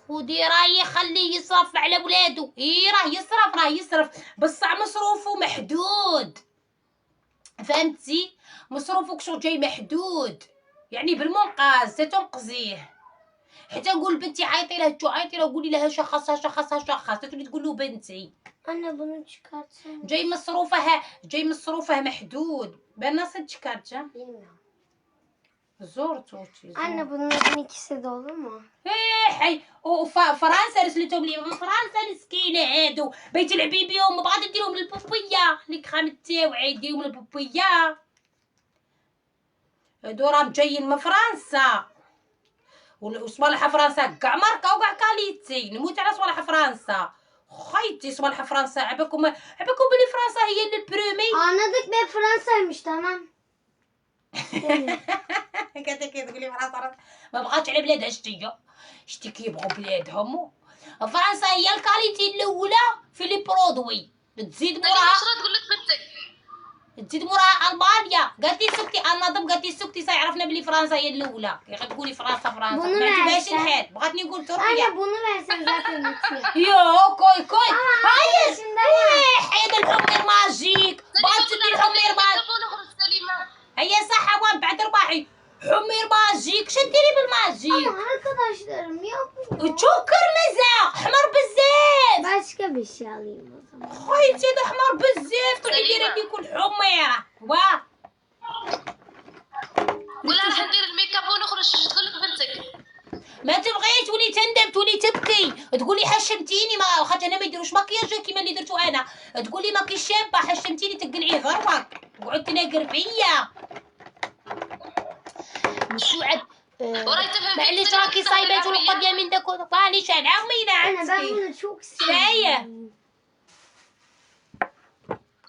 خودي راهي خليه يصرف على ولادو. ايه راه يصرف بصح مصروفه محدود فهمتي. مصروفك شو جاي محدود يعني بالمنقاذ تنقذيه. حتى نقول بنتي عيطي له تعيطي له قولي لها شخصها تولي تقول له بنتي. Anne bunu çıkartsana. جاي مصروفه محدود. بالناس تشكرتها Bilmiyorum. زورتو. Anne bunların ikisi de olur mu? حي وفرنسا رسلتهم لي من فرنسا مسكينه هادو بغيتي تلعبي بيهم بغات ديرهم للبوبيه اللي خام تاوعي ديرهم للبوبيه. هادو راهم جايين من فرنسا وصوالح فرنسا كاع ماركه وكاع كاليتي، نموت على صوالح فرنسا خيتي. صوالح فرنسا عباكم بلي فرنسا هي البرومي. Anladık be Fransa'ymış tamam. كنت تقولي فرنسا ما بغاتش على بلادها. شتي كيبغوا بلادهم. فرنسا هي الكاليتي الاولى في لي برودوي، تزيد موراها تقول لك بنتك تزيد موراها المانيا. قالت لي سكتي النظم، قالت لي سكتي صايعرفنا بلي فرنسا هي الاولى. كي غتقولي فرنسا ما عجبهاش الحال، بغاتني نقول Anne تركيا. bunu versen zaten bitiyor. يو كوي هاي Şimdi ya. حيد الحمير ماجيك. بغات تدي الحمير ماجيك. هي صح وان بعد رباحي حمير ماجيك. شديري بالماجيك Ama arkadaşlarım yapma. تشوف كرمزة حمر بزاف. Başka bir şey alayım o zaman. خويتي هذا حمر بزاف. تروحي ديري لي كل حميرة. واه ولا راح ندير الميك اب ونخرج. تقول لك بنتك ما تبغيش تولي تندم تولي تبكي تقولي حشمتيني. ما خاطر انا ما يديروش مكياج كيما اللي درتو انا. تقولي ماكي شابه حشمتيني تقلعيه غروك وقعد تناقر فيا. مسوعد معليش راكي صايبه القضيه من داك معليش انا عمي Anne ben نعم. bunu çok شايه seviyorum.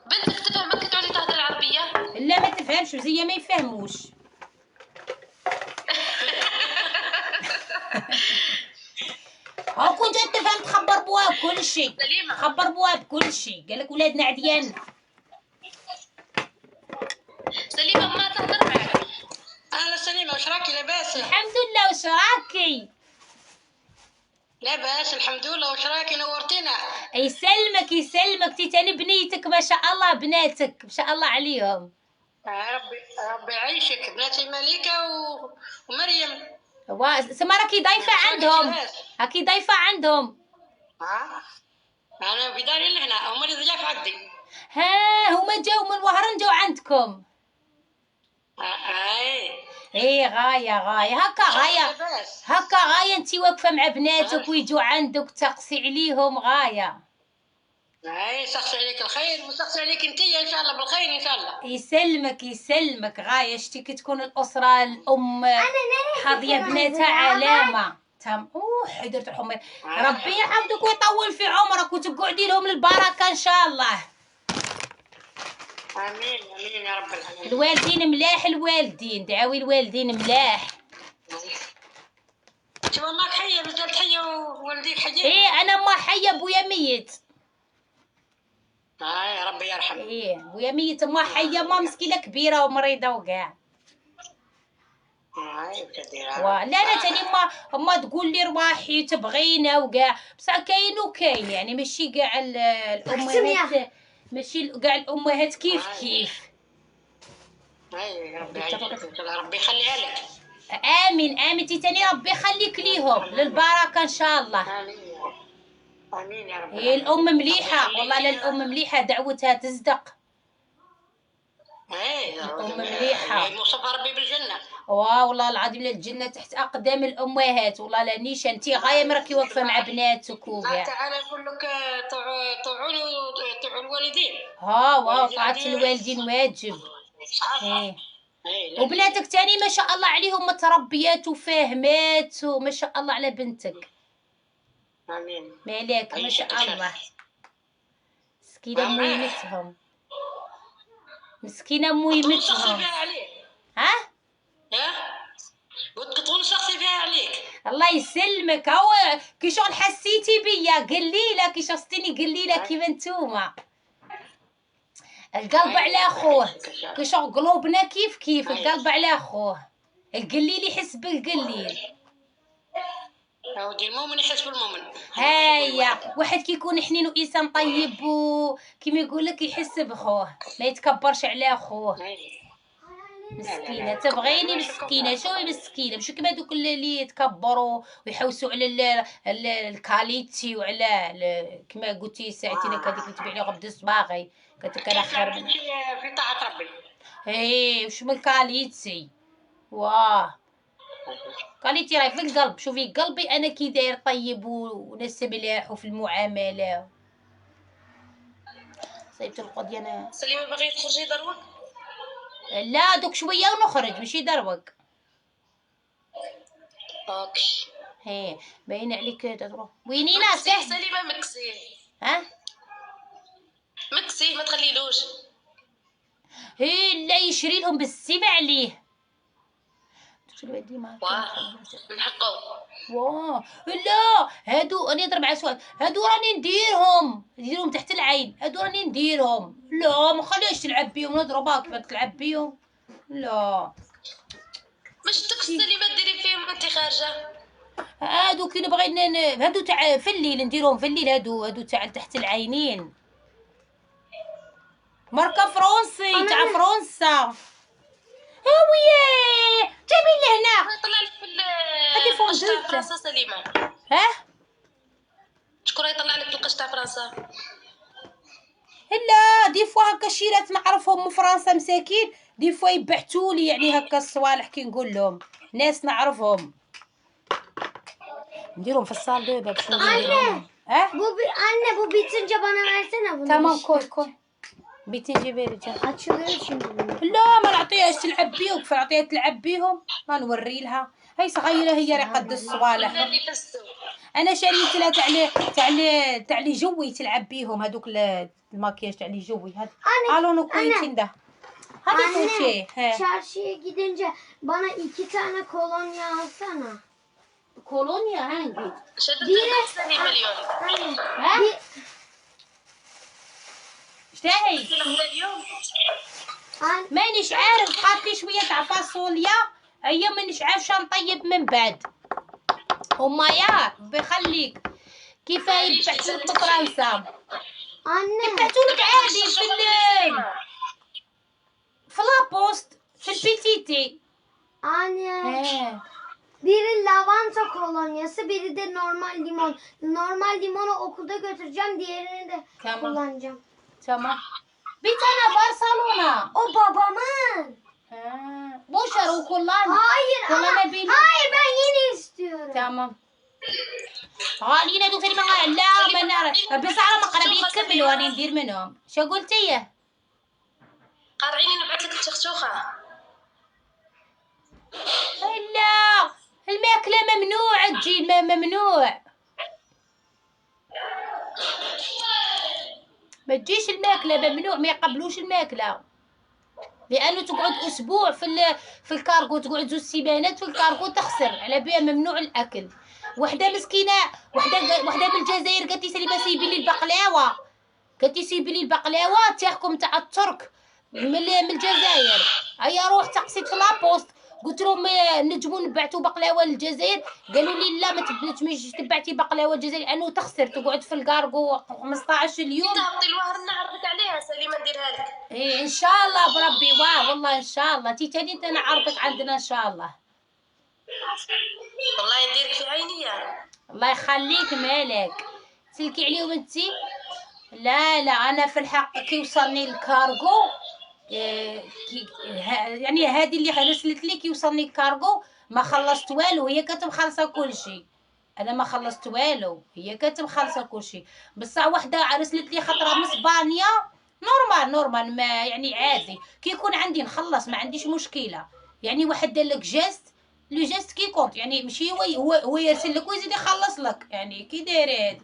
بنتك تفهمك تولي تهضر العربيه؟ لا ما تفهمش زي ما يفهموش. هاو كنت تفهم تخبر بوها بكل شيء. سليمة. خبر بوها بكل شيء. قالك ولادنا عديان. سليمه ما تهضر معك. اهلا سليمه، واش راكي لاباس؟ الحمد لله. واش راكي؟ لاباس الحمد لله، واش راكي؟ نورتينا. يسلمك يسلمك. تيتاني بنيتك ما شاء الله، بناتك ما شاء الله عليهم. ربي يعيشك. بناتي مليكه ومريم. سما راكي ضيفه عندهم. راكي ضيفه عندهم. انا في داري لهنا، هما اللي ضياف عندي. ها هما جاو من وهران جاو عندكم. ايه غايه هكا غايه انتي واقفه مع بناتك ويجوا عندك تقسي عليهم غايه. سقسي عليك الخير وسقسي عليك انتي ان شاء الله بالخير ان شاء الله. يسلمك غايه. شتي كي تكون الاسره الام حاضيه بناتها علامه تم. حيدرت الحمير. ربي يحفظك ويطول في عمرك وتقعدي لهم البركه ان شاء الله. امين امين يا رب العالمين. الوالدين ملاح. الوالدين دعاوي الوالدين ملاح. انت ماماك حيه؟ مازال حيه ووالديك حيين؟ ايه انا ما حيه بويا ميت. يا ربي يرحمه. ايه بويا ميت. ما حيه ما مسكينه كبيره ومريضه وكاع. لا انا تاني ما تقول لي رواحي تبغينا وكاع. بصح كاين وكاين يعني ماشي كاع الامهات. ماشي كاع الامهات كيف. ربي يخليها لك. امين تاني ربي يخليك ليهم للبركه ان شاء الله. امين يا رب. هي الام مليحه والله. لا الام مليحه دعوتها تصدق. الام مليحه. موصفها ربي بالجنه. والله العظيم الجنه تحت اقدام الامهات. والله لا نيشان. انتي غايه مراكي واقفه مع بناتك وكاع. تعالى نقول لك طاعون الوالدين. طاعة الوالدين واجب. وبناتك تاني ما شاء الله عليهم متربيات وفاهمات وما شاء الله على بنتك. امين. مالك ما شاء الله. مسكينه مويمتهم. مسكينه مويمتهم. ها قلت تقول شخصي فيها عليك. الله يسلمك. هو كي شغل حسيتي بيا قليله. كي شفتيني قليله كيما نتوما. القلب على اخوه. كي شغل قلوبنا كيف القلب على اخوه. القليل يحس بالقليل. ودي المؤمن يحس بالمؤمن. هيا واحد كيكون حنين وانسان طيب وكيما يقول لك يحس بخوه ما يتكبرش على اخوه. مسكينه تبغيني مسكينه. شوي مسكينه مش كيما دوك اللي يتكبروا ويحوسوا على الكاليتي وعلى كما قلتي ساعتين هذيك اللي تبيع لي غبد الصباغي. قلت لك انا خير من في طاعه ربي. وش من كاليتي. كاليتي راهي في القلب. شوفي قلبي انا كي داير طيب وناس ملاح وفي المعامله. صيبت القضيه انا. سليمه باغي تخرجي دروك؟ لا دوك شويه ونخرج ماشي دروك. اوكي. هي باين عليك تروح وينينا مكسيه سهل. سليمة، مكسيه ها مكسيه ما تخليلوش. هي لا يشري لهم بالسيب عليه. واه من حقه. واه لا هادو انا نضرب على سؤال، هادو راني نديرهم تحت العين، هادو راني نديرهم. لا ما خليهاش تلعب بيهم، نضربها كيف تلعب بيهم. لا مش داك السليمة ديري فيهم انت خارجة. هادو كي نبغي هادو تاع في الليل نديرهم في الليل، هادو تاع تحت العينين، ماركة فرنسي تاع فرنسا. وياه جايبين لهنا يطلع لك في هادي القش تاع فوندوت. فرنسا سليمة. ها شكون يطلع لك في القش تاع فرنسا؟ لا دي فوا هكا شيرات نعرفهم من فرنسا مساكين، دي فوا يبعتولي يعني هكا الصوالح كي نقول لهم ناس نعرفهم نديرهم في الصال دابا باش نديرهم. Anne bu bitince bana versene bunu. تمام كوي بيتي نجيبي رجال. Açılıyor şimdi. لا ما نعطيهاش تلعب بيهم، كيف نعطيها تلعب بيهم ما نوري لها. هاي صغيره هي راه قد الصوالح. اللي فستو. انا شريت لها تاع لي جوي تلعب بيهم، هذوك الماكياج تاع لي جوي هذا. الو كويتين ده هذا كويتي. Çarşıya gidince bana 2 tane kolonya alsana. كولونيا عندي. شدت سليمة اليوم. Anne. شتاهي اليوم مانيش عارف، قالت لي شويه تاع فاصوليا، هي مانيش عارف شنو نطيب من بعد. هما يا بخليك كيف يبعثولك من فرنسا، Anne. يبعثولك عادي في لابوست في البيتيتي. Anne. Biri lavanta kolonyası, biri de normal limon. Normal limonu okulda götüreceğim, diğerini de Tamam. kullanacağım. تمام بيت انا برشلونه. O babamın. بشر وكلان. Hayır Kullan ama ebini. hayır ben yeni istiyorum. تمام غاليين هذوك اللي لا ما نعرف، بس على مقرب يكملوا راني ندير منهم. شو قلتي؟ قارعيني نبعث لك الشخشوخة. لا الماكلة ممنوع تجي، ممنوع ما تجيش الماكلة، ممنوع ما يقبلوش الماكلة، لأنه تقعد أسبوع في الكارغو، تقعد 2 سيمانات في الكارغو تخسر على بها، ممنوع الأكل. وحدة مسكينة وحدة من الجزائر قالت لي سليمة سيبي لي البقلاوة، قالت لي سيبي لي البقلاوة تاعكم تاع الترك من الجزائر. هيا روح تقصيت في لابوست، قلت لهم نجمو نبعثوا بقلاوه للجزائر، قالوا لي لا ما تنجميش تبعتي بقلاوه للجزائر لانه تخسر، تقعد في الكارغو 15 يوم. تهبطي الوهر نعرضك عليها سليمة نديرها لك. ايه ان شاء الله بربي، واه والله ان شاء الله تي تاني انت نعرضك عندنا ان شاء الله. والله نديرك في عينيا. الله يخليك مالك سلكي عليهم انتي. لا انا في الحق كي وصلني الكارغو يعني هذه اللي رسلت لي كي وصلني الكارغو ما خلصت والو، هي كانت مخلصه كل شيء، انا ما خلصت والو، هي كانت مخلصه كل شيء. بصح وحده رسلت لي خطره من اسبانيا نورمال ما يعني عادي، كي يكون عندي نخلص ما عنديش مشكله. يعني واحد دار لك جيست، لو جيست كي كونت، يعني ماشي هو يرسل لك ويزيد يخلص لك، يعني كي داير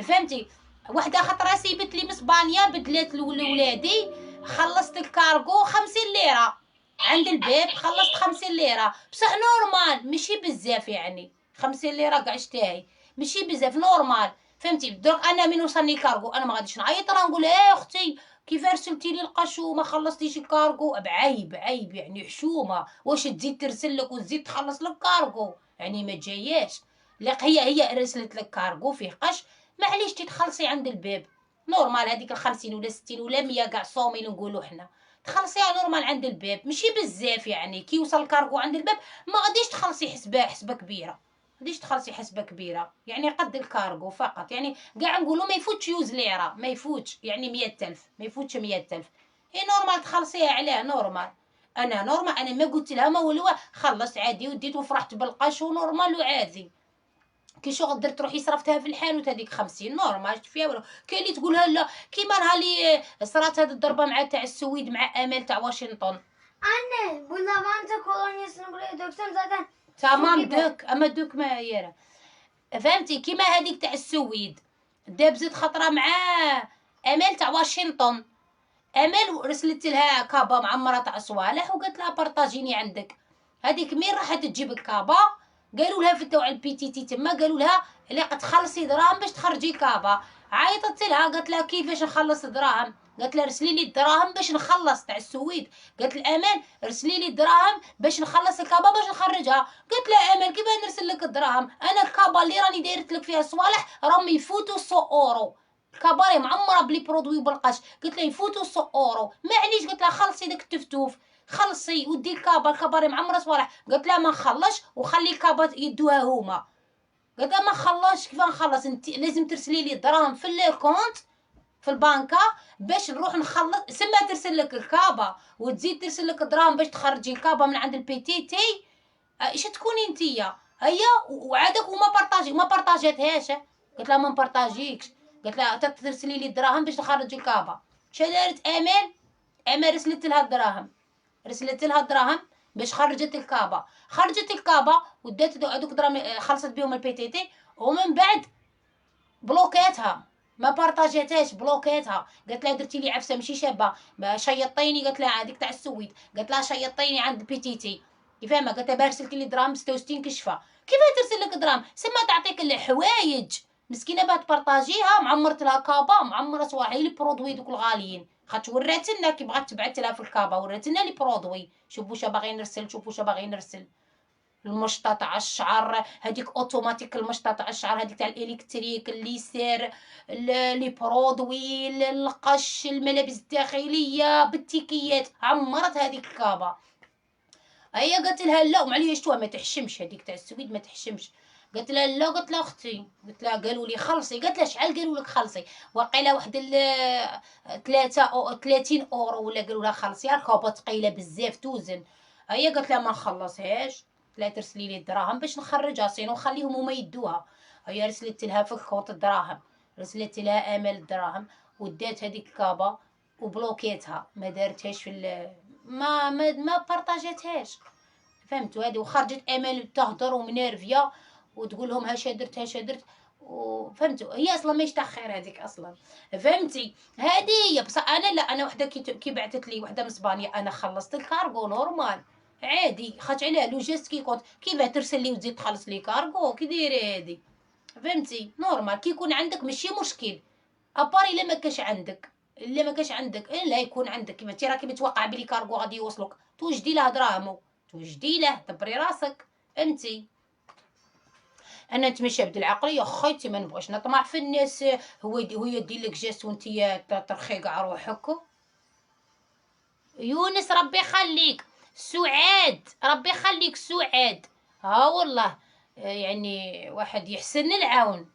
فهمتي. وحده خطره سيبت لي من اسبانيا بدلات لولادي، خلصت الكارغو 50 ليره عند الباب، خلصت 50 ليره بصح نورمال ماشي بزاف، يعني 50 ليره كاع شتاهي ماشي بزاف نورمال فهمتي. درك انا من وصلني الكارغو انا ما غاديش نعيط راه نقول اختي كيف رسلتي لي القش وما خلصتيش الكارغو، عيب يعني حشومه، واش تزيد ترسل لك وتزيد تخلص لك كارغو، يعني ما جاياش. لا هي رسلت لك كارغو فيه قش، معليش تخلصي عند الباب نورمال، هذيك 50 ولا 60 ولا 100 كاع صومين نقولوا حنا، تخلصيها نورمال عند الباب ماشي بزاف. يعني كي يوصل الكارغو عند الباب ما غاديش تخلصي حسبه كبيره، غاديش تخلصي حسبه كبيره، يعني قد الكارغو فقط، يعني كاع نقولوا ما يفوتش 100 ليره، ما يفوتش يعني 100,000، ما يفوتش 100,000. هي نورمال تخلصيها عليه نورمال. انا نورمال انا ما قلت لها ما والو، خلصت عادي وديت وفرحت بالقش ونورمال وعادي. كي شغل درت روحي صرفتها في الحانوت هذيك 50 نورمال فيها والو. كاين اللي تقولها لا كيما نهار صرات هاد الضربه مع تاع السويد مع امال تاع واشنطن. Anne bu lavanta kolonyasını buraya döksem zaten تمام دوك اما دوك ما يرى فهمتي كيما هذيك تاع السويد دابزت خطره مع امال تاع واشنطن. امال رسلت لها كابا معمره تاع صوالح وقالت لها بارطاجيني عندك. هذيك مين راحت تجيب الكابا قالوا لها في التوع البي تي تي تما قالوا لها اللي تخلصي دراهم باش تخرجي كابا. عيطت لها قالت لها كيفاش نخلص دراهم؟ قالت لها رسلي لي الدراهم باش نخلص تاع السويد. قالت الامان رسلي لي الدراهم باش نخلص الكابا باش نخرجها. قالت لها امان كيف نرسل لك الدراهم؟ انا الكابا اللي راني دايرت لك فيها صوالح راهم يفوتوا 100 اورو. الكاباري معمره بلي برودوي وبالقش. قلت لها يفوتوا 100 اورو معليش. قلت لها خلصي داك التفتوف خلصي ودي الكاباري معمره صوالح. قلت لها ما نخلص وخلي الكابا يدوها هما. قلت لها ما نخلصش. كيف نخلص؟ انت لازم ترسلي لي الدراهم في الكونت في البنكه باش نروح نخلص. سما ترسل لك الكابا وتزيد ترسل لك الدراهم باش تخرجي الكابا من عند البي تي تي. ايش تكوني انتيا هيا وعادك وما بارطاجاتهاش. قلت لها ما نبارطاجيكش. قلت لها ترسلي لي الدراهم باش نخرج الكابا. شا دارت امان رسلت لها الدراهم باش خرجت الكابا. خرجت الكابا ودات هذوك الدراهم خلصت بهم البي تي تي ومن بعد بلوكاتها ما بارطاجاتهاش بلوكاتها. قالت لها درتي لي عفسه ماشي شابه شيطيني. قالت لها هذيك تاع السويد قالت لها شيطيني عند البي تي تي كيفاش قالت لها رسلتي لي دراهم 66 كشفه. كيف ترسل لك دراهم؟ سما تعطيك الحوايج مسكينه باه تبارطاجيها معمرت لها كابا معمره صواحي لي برودوي دوك الغاليين. خاطر ورات لنا كي بغات تبعث لها في الكابا ورات لنا لي برودوي. شوفوا واش باغي نرسل شوفوا واش باغي نرسل. المشطه تاع الشعر هذيك اوتوماتيك المشطه تاع الشعر هذيك تاع الالكتريك الليسير لي برودوي القش الملابس الداخليه بالتيكيات عمرت هذيك الكابا. هي قالت لها لا ومعليش شتوها ما تحشمش هذيك تاع السويد ما تحشمش. قالت لها لا. قالت لها اختي قالت لها قالوا لي خلصي. قالت لها شحال قالوا لك خلصي؟ واقيلا واحد 30 اورو ولا قالوا لها خلصي الكابا ثقيله بزاف توزن. هي قالت لها ما نخلصهاش. لا ترسلي لي الدراهم باش نخرجها سينو خليهم هما يدوها. هي رسلت لها في الكونت الدراهم رسلت لها امل الدراهم ودات هذيك الكابا وبلوكيتها ما دارتهاش في ما بارطاجاتهاش. فهمتوا هذه وخرجت امل تهضر ومنيرفيا وتقول لهم هاش درت وفهمتوا هي اصلا ماهيش تاع خير هذيك اصلا. فهمتي هذه هي بصح انا لا. انا وحده كي بعثت لي وحده من اسبانيا انا خلصت الكارغو نورمال عادي. خاطر علاه لو جيست كي كنت كيفاه ترسل لي وتزيد تخلص لي كارغو كي دايره هذه. فهمتي نورمال كي يكون عندك ماشي مشكل اباري الا ما كاش عندك الا يكون عندك كيما تي راكي متوقع بلي كارغو غادي يوصلك توجدي له دراهمو توجدي له دبري راسك. فهمتي انا نتمشى بالعقليه خايتي ما نبغيش نطمع في الناس. هو يدير لك جاست وانتي ترخي كاع روحك. يونس ربي يخليك سعاد ربي يخليك سعاد. ها والله يعني واحد يحسن العون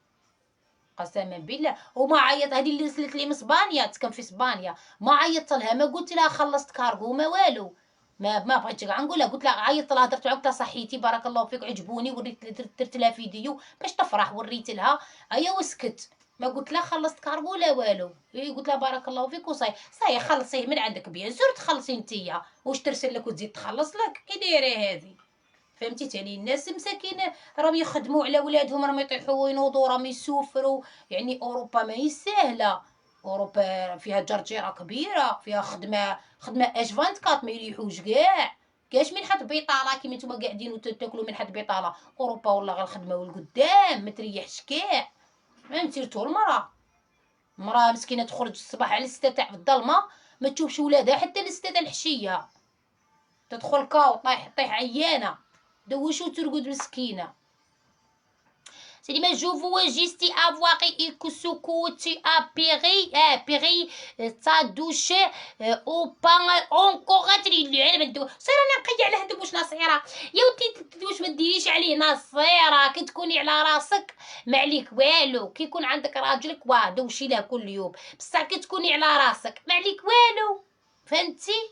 قسما بالله. وما عيط هذه اللي رسلت لي من اسبانيا تسكن في اسبانيا ما عيطت لها ما قلت لها خلصت كارغو ما والو ما بغيتش كاع نقولها. قلت لها عيطت لها درت عقده صحيتي بارك الله فيك عجبوني وريت درت لها فيديو باش تفرح وريت لها هيا وسكت ما قلت لها خلصت كارغو لا والو. قلت لها بارك الله فيك صاي خلصيه من عندك بيان سور تخلصي نتيا واش ترسل لك وتزيد تخلص لك كي دايره هذه. فهمتي تاني الناس مساكين راهم يخدموا على ولادهم راهم يطيحوا وينوضوا راهم يسوفروا. يعني اوروبا ماهي سهله. اوروبا فيها جرجيره كبيره فيها خدمه اش 24 ما يريحوش كاع كاش من حد بيطاله كيما نتوما قاعدين وتاكلوا من حد بيطاله. اوروبا والله غير الخدمه والقدام ما تريحش كاع. فهمتي تو المراه مسكينه تخرج الصباح على 6 تاع الظلمه ما تشوفش ولادها حتى ل 6 تاع الحشيه تدخل كاو طيح عيانه دوشو ترقد مسكينه. C'est dit, mais je vois juste avoir écouté à Péry, ça douche, au pain, encore تريلي صير انا نقي على هاد واش نصيره يا ودي واش ما ديريش عليه نصيره كي تكوني على راسك ما عليك والو. كي يكون عندك راجلك دوشي له كل يوم بصح كي تكوني على راسك ما عليك والو. فهمتي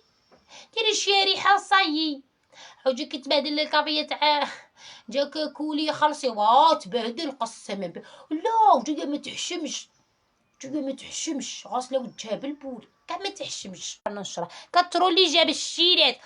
ديري شريحه صايي حوجي كي تبهدل الكافيه تاع جاك كولي خلصي تبهدل قسما لا جايه ما تحشمش غاسله وجهها بالبول كاع ما تحشمش نشره كترولي جاب الشيرات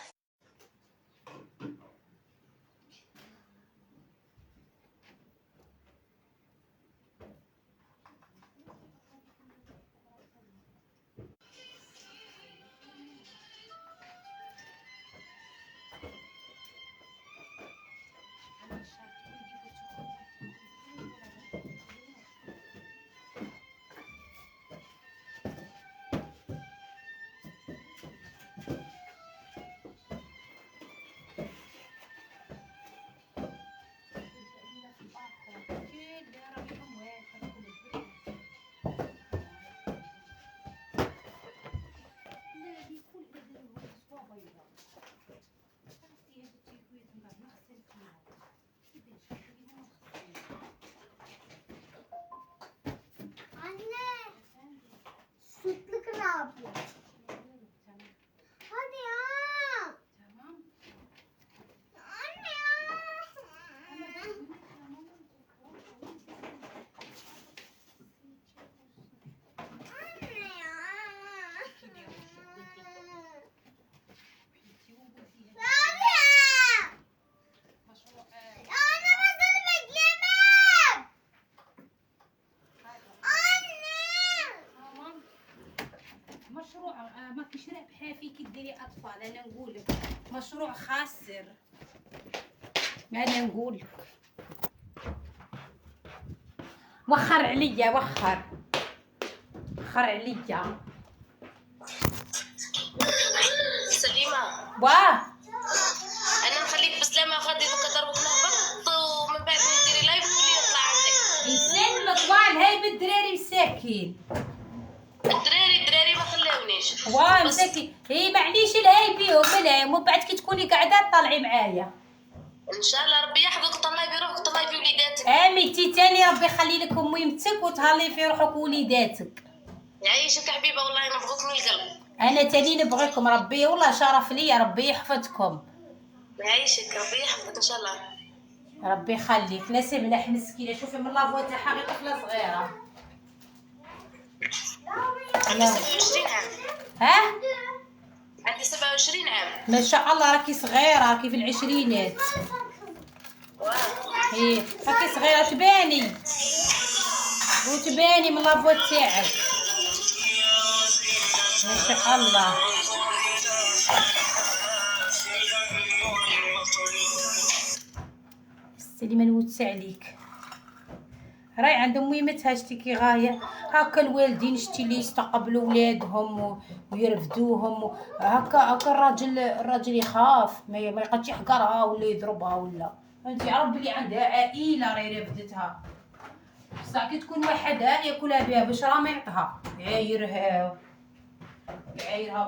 مانيش رابحه فيك ديري اطفال. انا نقول لك مشروع خاسر. انا نقول لك وخر عليا وخر عليا. سليمة واه انا نخليك بسلامة غادي دوكا ضربك نهبط ومن بعد نديري لايف ونولي نطلع عندك. يسلمك واه الهاي بالدراري مساكين. الدراري ما خلاونيش. واه مساكين. هي معليش الهاي بيهم الهاي ومن بعد كي تكوني قاعده طلعي معايا. ان شاء الله ربي يحفظك وطلعي في روحك وطلعي في وليداتك. امين تاني ربي يخلي لك ويمتك وتهلي في روحك ووليداتك. يعيشك حبيبه والله نبغوك من القلب. انا تاني نبغيكم ربي والله شرف ليا ربي يحفظكم. يعيشك ربي يحفظك ان شاء الله. ربي يخليك. ناس ملاح مسكينه شوفي من لافوا تاعها غير طفله صغيره. عندي 27 عام. ها عندي 27 عام. ما شاء الله راكي صغيره راكي في العشرينات. ايه راكي صغيره تباني وتباني من لافوا تاعك ما شاء الله. سليمه نوتس عليك. راي عندهم ميمتها شتي غايه. هكا الوالدين شتي اللي يستقبلوا ولادهم ويرفدوهم هكا الراجل يخاف ما يقدش يحقرها ولا يضربها ولا انت عرف بلي عندها عائله راهي رفدتها. بصح كي تكون وحدها ياكلها بها باش راه ما يعطيها يعايرها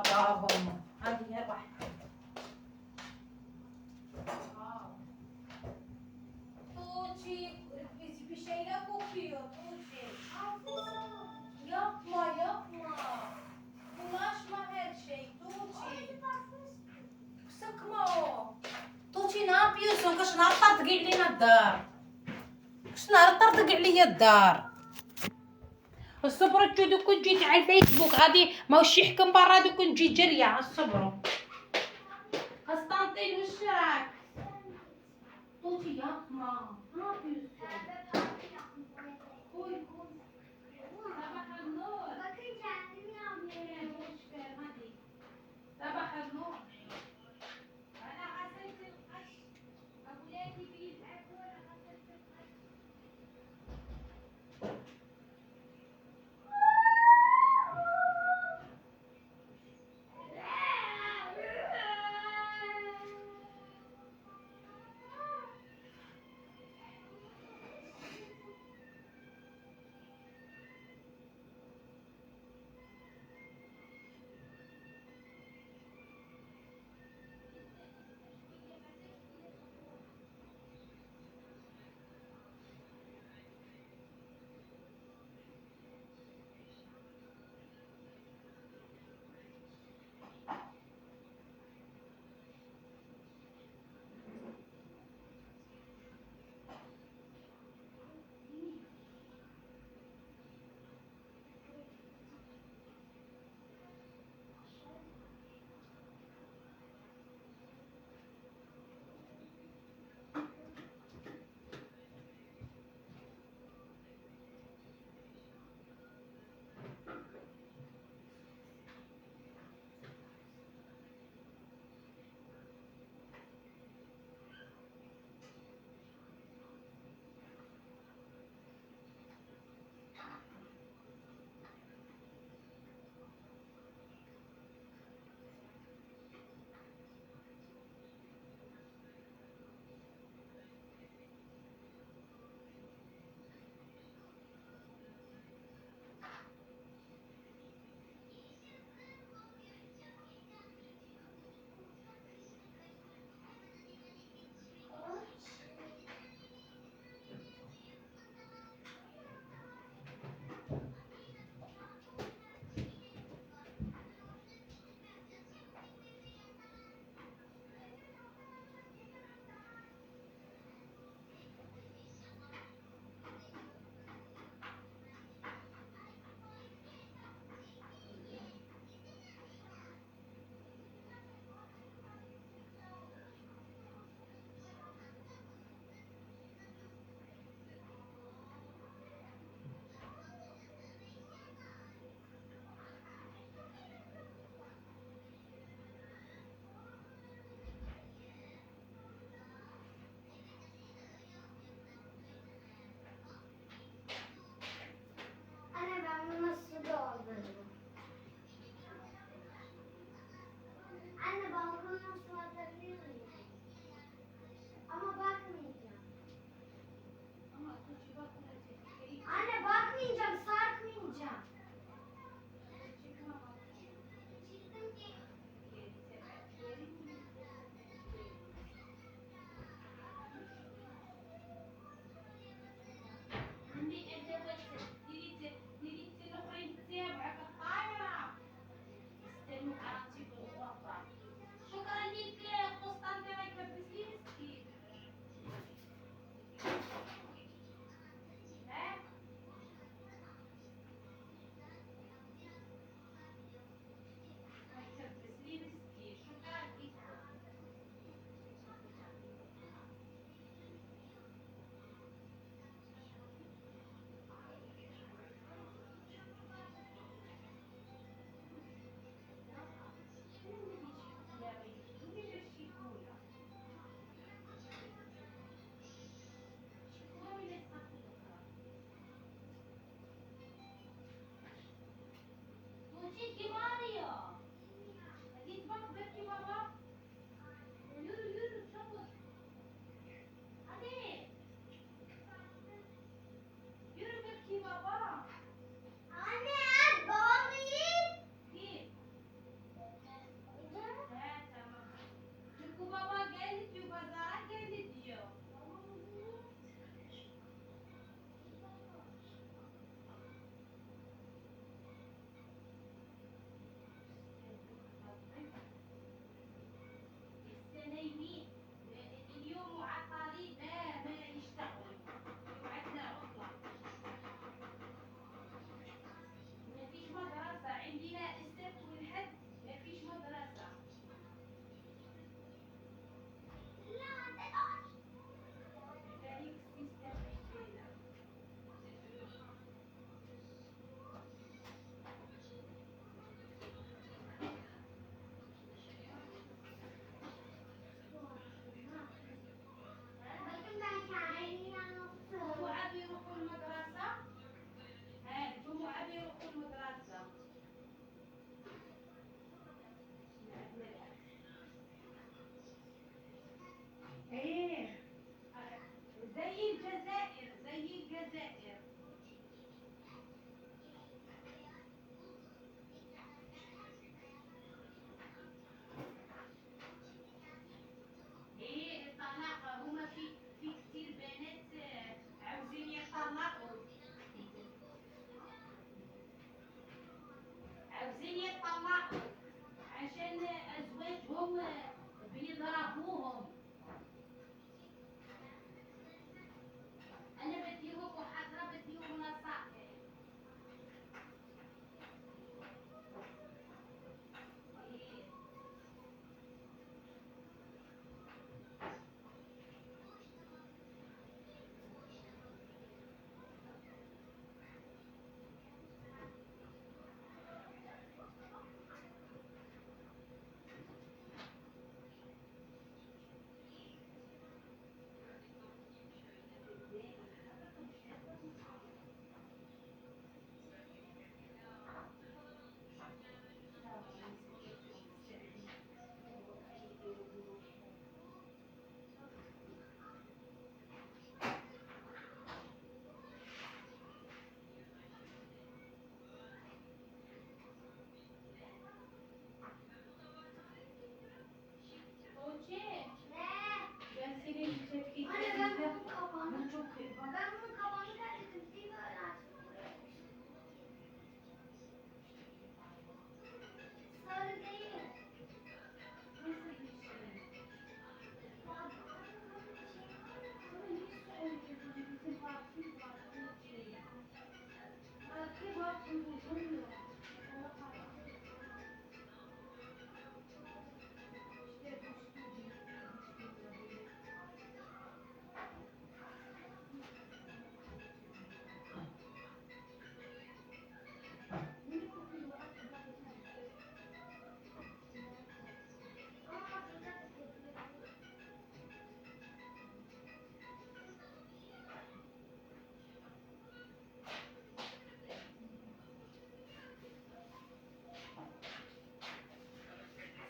براهم. هذه هي الواحده. توتي بشيله كوفيو توتي يقما وماش ما هالشي توتي سكمو توتي نابيوس كاش نهار طردق علينا الدار. كاش نهار طردق عليا الدار. الصبر دوك جيت على الفيسبوك غادي ماوش يحكم برا دوك نجي جريه. الصبر قسطنطين وش راك توتي يقما نابيوس. صباح النور. انا غسلت القش اولادي بيلعبوا وانا غسلت القش.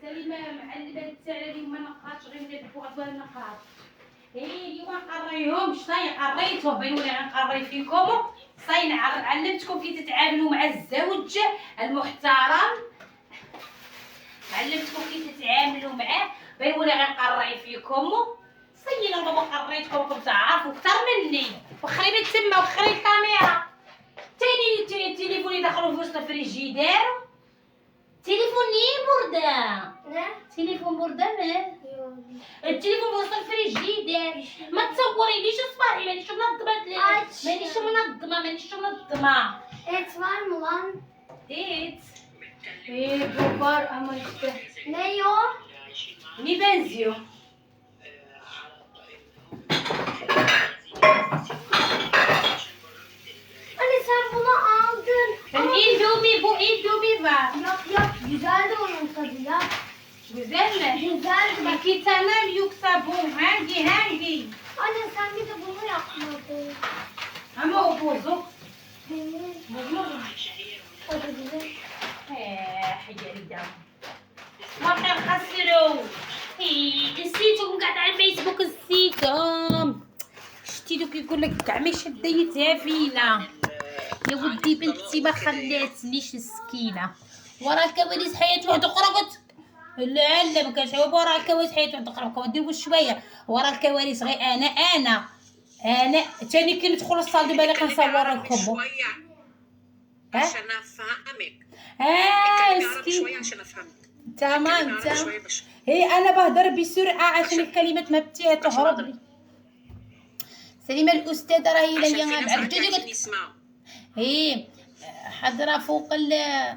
سليمة معلمة التاع اليوم ما نقراتش غير ولاد بوغ ولا نقرا. اليوم نقريهم صاي قريتهم بين ولا غنقري فيكم صاي علمتكم كيف تتعاملوا مع الزوج المحترم. علمتكم كيف تتعاملوا معاه بين ولا غنقري فيكم صاي انا ما قريتكم راكم تعرفوا اكثر مني. وخري من تما وخري الكاميرا. تاني تليفوني دخلوا في وسط الفريجيدير. تليفوني بردة. تليفون بردة ما التليفون في وسط الفريجيدير. ما تصورينيش اصبعي مانيش منظمة. Het var mı lan? ديت bu var ama işte Ne o? mi benziyor. Anne sen bunu aldın. Indomie bu Indomie var. Yap güzeldi onun tadı ya. Güzel mi? Güzeldi. İki tane yoksa bu hangi? Anne sen bir de bunu yapmadın. Ama o bozuk. Benim. Bozuk mu? O da güzel. He. ديالي دابا ما كنخسرو. نسيتهم قاعد على الفيسبوك نسيتهم. شتي دوك يقول لك كاع ما شديتها فينا يا ودي بنتي ما خلاتنيش مسكينه. ورا الكواليس حياه واحده اخرى قلت لا لا ما كانش هو ورا الكواليس حياه واحده اخرى. نديرو شويه ورا الكواليس غير انا ثاني كي ندخل الصال دابا اللي كنصور لكم شويه عشان افهمك. مسكين شويه عشان افهمك. تمام شويه باش هي انا بهضر بسرعه عشان الكلمات ما تهرب لي. سليمه الاستاذه راهي ليا بعد نسمعوا. هي حضره فوق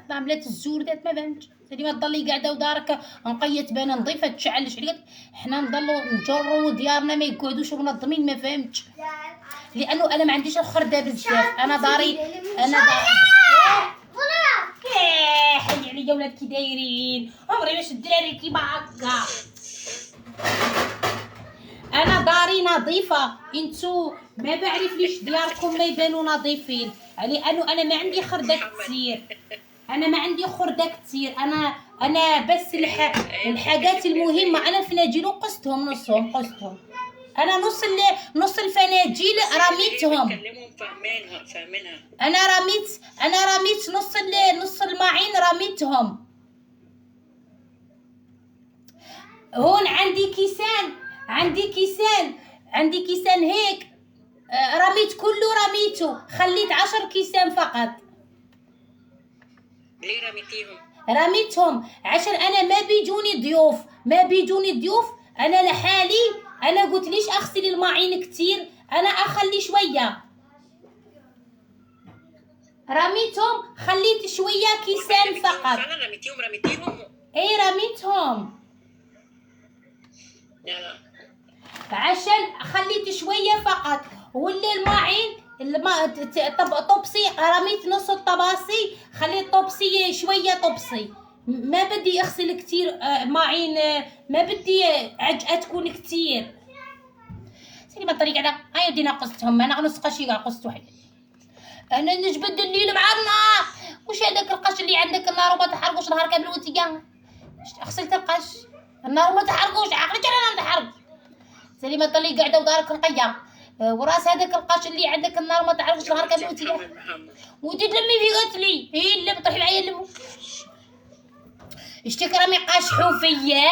طاملات الزوردات ما فهمتش. سليمه تضلي قاعده ودارك نقيت بان نظيفه تشعلش عليك. حنا نضلوا نجروا ديارنا ما يقعدوش منظمين ما فهمتش لانه انا ما عنديش الخرده بزاف. انا داري حي عليا ولاد كي دايرين عمري ما شد الدراري كيما هكا. انا داري نظيفه انتو ما بعرف ليش دياركم ما يبانوا نظيفين لانه انا ما عندي خرده كثير. انا بس الحاجات المهمه. انا الفناجيل قصتهم نصهم انا نص الفناجيل رميتهم. فاهمينها. انا رميت نص الماعين رميتهم. هون عندي كيسان هيك رميت كله رميته خليت 10 كيسان فقط. ليه رميتيهم؟ رميتهم عشان انا ما بيجوني ضيوف انا لحالي. انا قلت ليش اغسل الماعين كتير انا اخلي شويه. رميتهم خليت شويه كيسان فقط. فعلا رميتيهم اي رميتهم يلا. عشان خليت شويه فقط. واللي الماعين طبسي رميت نص الطباسي خليت طبسي شويه طبسي. ما بدي اغسل كتير ماعين ما بدي عجقه تكون كتير. سليمه الطريقه هذا هاي بدينا قصتهم. انا نص قشي قصت واحد. انا نجبد الليل مع النار. وش هذاك القش اللي عندك النار وما تحرقوش نهار كامل وانت غسلت القش النار وما تحرقوش عقلك انا ما تحرق. سليمه الطريقه قاعده ودارك نقيه وراس هذاك القش اللي عندك النار ما تعرفش نهار كامل ودي تلمي في قتلي. هي اللي طيحي معايا اللمو اشتكي رامي قاشحو فيا.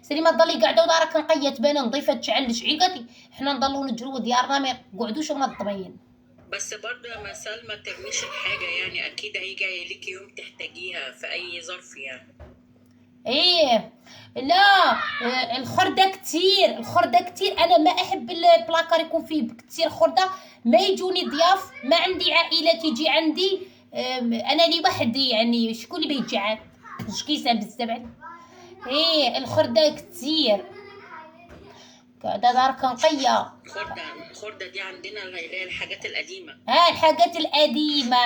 سليمه تضلي قاعده ودارك نقيه بان نظيفه تشعلش عيقتي. حنا نضلوا نجروا ديارنا ما يقعدوش منظمين. بس برضه يا مسال ما ترميش الحاجه يعني اكيد هيجي لك يوم تحتاجيها في اي ظرف يعني. ايه لا الخرده كتير. انا ما احب البلاكار يكون فيه كتير خرده. ما يجوني ضياف ما عندي عائله تيجي عندي. انا لي وحدي يعني شكون اللي بيجي عاد مش كيسان بزاف. ايه الخرده كتير قاعده دارك نقيه. الخرده دي عندنا اللي هي الحاجات القديمه. الحاجات القديمه.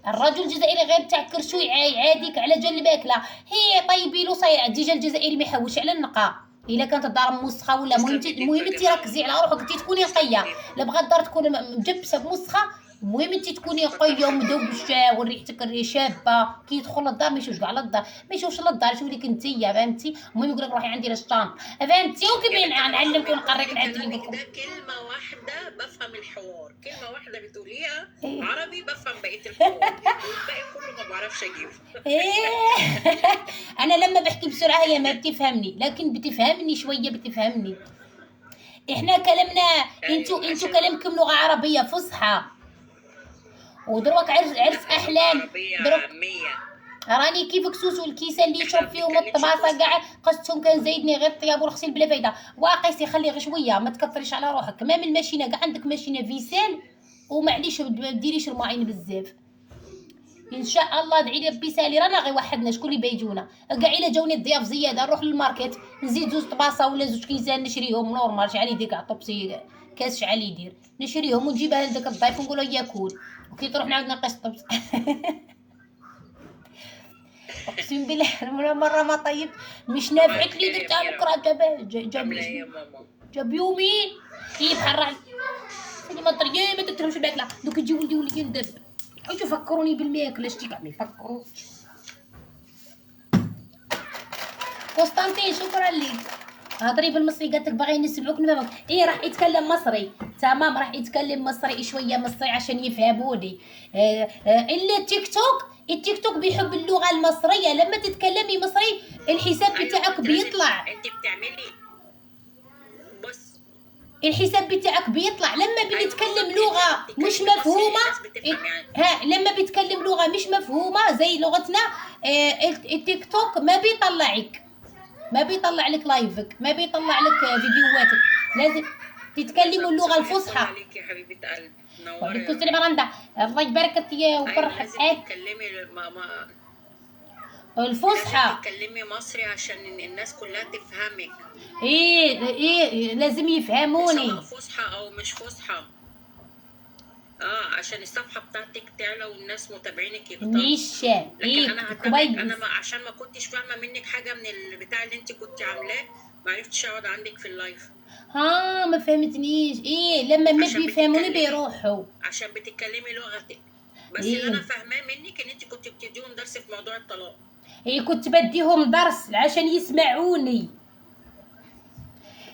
الرجل الجزائري غير تاع كرشوي عاديك على جال الماكله. هي طيبي له صاير الدجاج الجزائري ما يحوش على النقا. الا كانت الدار موسخه ولا المهم تركزي على روحك انت تكوني نقيه. لا بغات الدار تكون مجبسه موسخه المهم انت تكوني نقيه ومدوشه وريحتك شابه. كي يدخل للدار ما يشوفش كاع للدار ما يشوفش للدار يشوف لك انتيا فهمتي. المهم يقول لك روحي عندي للشطان فهمتي. وكيف نعلمك ونقريك نعدل لكم. ده كلمه واحده بفهم الحوار. كلمه واحده بتقوليها عربي بفهم بقيه الحوار والباقي كله ما بعرفش اجيبه. انا لما بحكي بسرعه هي ما بتفهمني لكن بتفهمني شويه بتفهمني. احنا كلامنا انتو كلامكم لغه عربيه فصحى. ودروك عرس احلام دروك راني كيفك سوسو الكيسه اللي يشرب فيهم الطباسه كاع قصتهم كان زايدني غير الطياب والغسيل بلا فايده. واقيسي خلي غير شويه ما تكثريش على روحك. كمان الماشينه كاع عندك ماشينه فيسال ومعليش ما ديريش الماعين بزاف. ان شاء الله ادعي لي ربي سالي رانا غير وحدنا شكون اللي بيجونا كاع. الا جاوني الضياف زياده نروح للماركت نزيد 2 طباسه ولا 2 كيسان نشريهم نورمال. شحال يدير كاع طبسي كاس شحال يدير نشريهم ونجيبها لذاك الضيف ونقولوا ياكل. وكي تروح نعاود نقيس الطبس. اقسم بالله مره ما طيب مش نافعك لي درتها بكره جاب يومين كي بحال ما طريقه ما درتهمش الماكله. دوك يجيو ولدي ندب حيت يفكروني بالماكله شتي كاع ما يفكروش. قسطنطين شكرا لك. هضري بالمصري، قالت لك باغي نسمعوك نفهمك. ايه راح يتكلم مصري، تمام راح يتكلم مصري شويه مصري عشان يفهموني. اللي التيك توك بيحب اللغه المصريه، لما تتكلمي مصري الحساب بتاعك بيطلع. انت بتعملي بص، الحساب بتاعك بيطلع لما بنتكلم لغه مش مفهومه. لما بيتكلم لغه مش مفهومه زي لغتنا، التيك توك ما بيطلع لك لايفك، ما بيطلع لك فيديوهاتك، لازم تتكلموا اللغه الفصحى. عليك يا حبيبه قلبي، وعليكم السلام رندا، الله يبارك فيك وفرحك. لازم تتكلمي الفصحى، لازم تتكلمي مصري عشان الناس كلها تفهمك. ايه لازم يفهموني، سواء فصحى او مش فصحى. عشان الصفحه بتاعتك تعلى والناس متابعينك يكتروا. مش لكن انا هتابعك، كويس. انا عشان ما كنتش فاهمه منك حاجه من البتاع اللي انت كنت عاملاه، ما عرفتش اقعد عندك في اللايف. ما فهمتنيش. لما ما عشان بيفهموني بتتكلمي. بيروحوا. عشان بتتكلمي لغتك، بس إيه. اللي انا فاهماه منك ان انت كنت بتديهم درس في موضوع الطلاق. كنت بديهم درس عشان يسمعوني.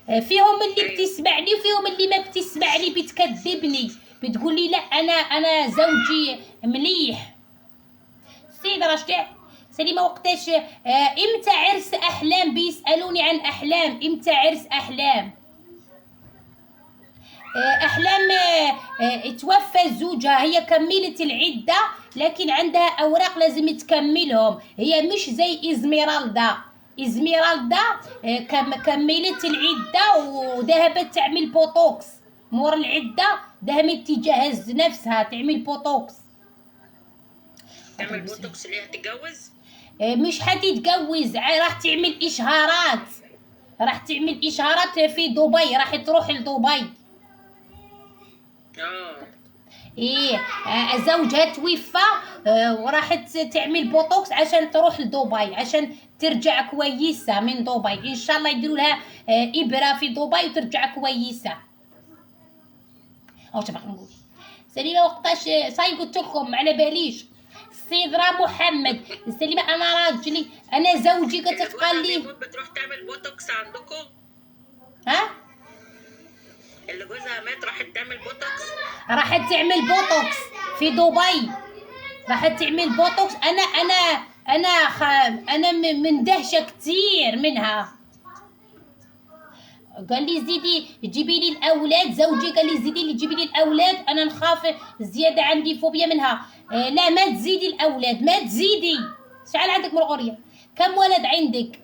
فيهم اللي بتسمعني وفيهم اللي ما بتسمعني، بتكذبني، بتقول لي لا انا زوجي مليح. سيدة رشدة سليمة، وقتاش امتى عرس احلام؟ بيسالوني عن احلام، امتى عرس احلام؟ احلام توفى زوجها، هي كملت العده لكن عندها اوراق لازم تكملهم، هي مش زي ازميرالدا كملت العده وذهبت تعمل بوتوكس. مور العده ذهبت تجهز نفسها تعمل بوتوكس. تعمل بوتوكس ليه؟ هتتجوز؟ مش حتتجوز، راح تعمل اشهارات في دبي، راح تروح لدبي. زوجها توفى وراحت تعمل بوتوكس عشان تروح لدبي، عشان ترجع كويسه من دبي. ان شاء الله يديروا لها ابره في دبي وترجع كويسه. تبقى نقول سليمه وقتاش صاي قلت لكم على باليش. سيدرا محمد سليمه، انا راجلي انا زوجي قال لي بتروح تعمل بوتوكس عندكم؟ اللي جوزها مات راحت تعمل بوتوكس؟ راحت تعمل بوتوكس في دبي، راحت تعمل بوتوكس. انا من دهشه كتير منها. قال لي زيدي جيبي لي الاولاد، زوجي قال لي زيدي لي جيبي لي الاولاد، انا نخاف زياده، عندي فوبيا منها. لا ما تزيدي الاولاد، ما تزيدي. شحال عندك من غوريه؟ كم ولد عندك؟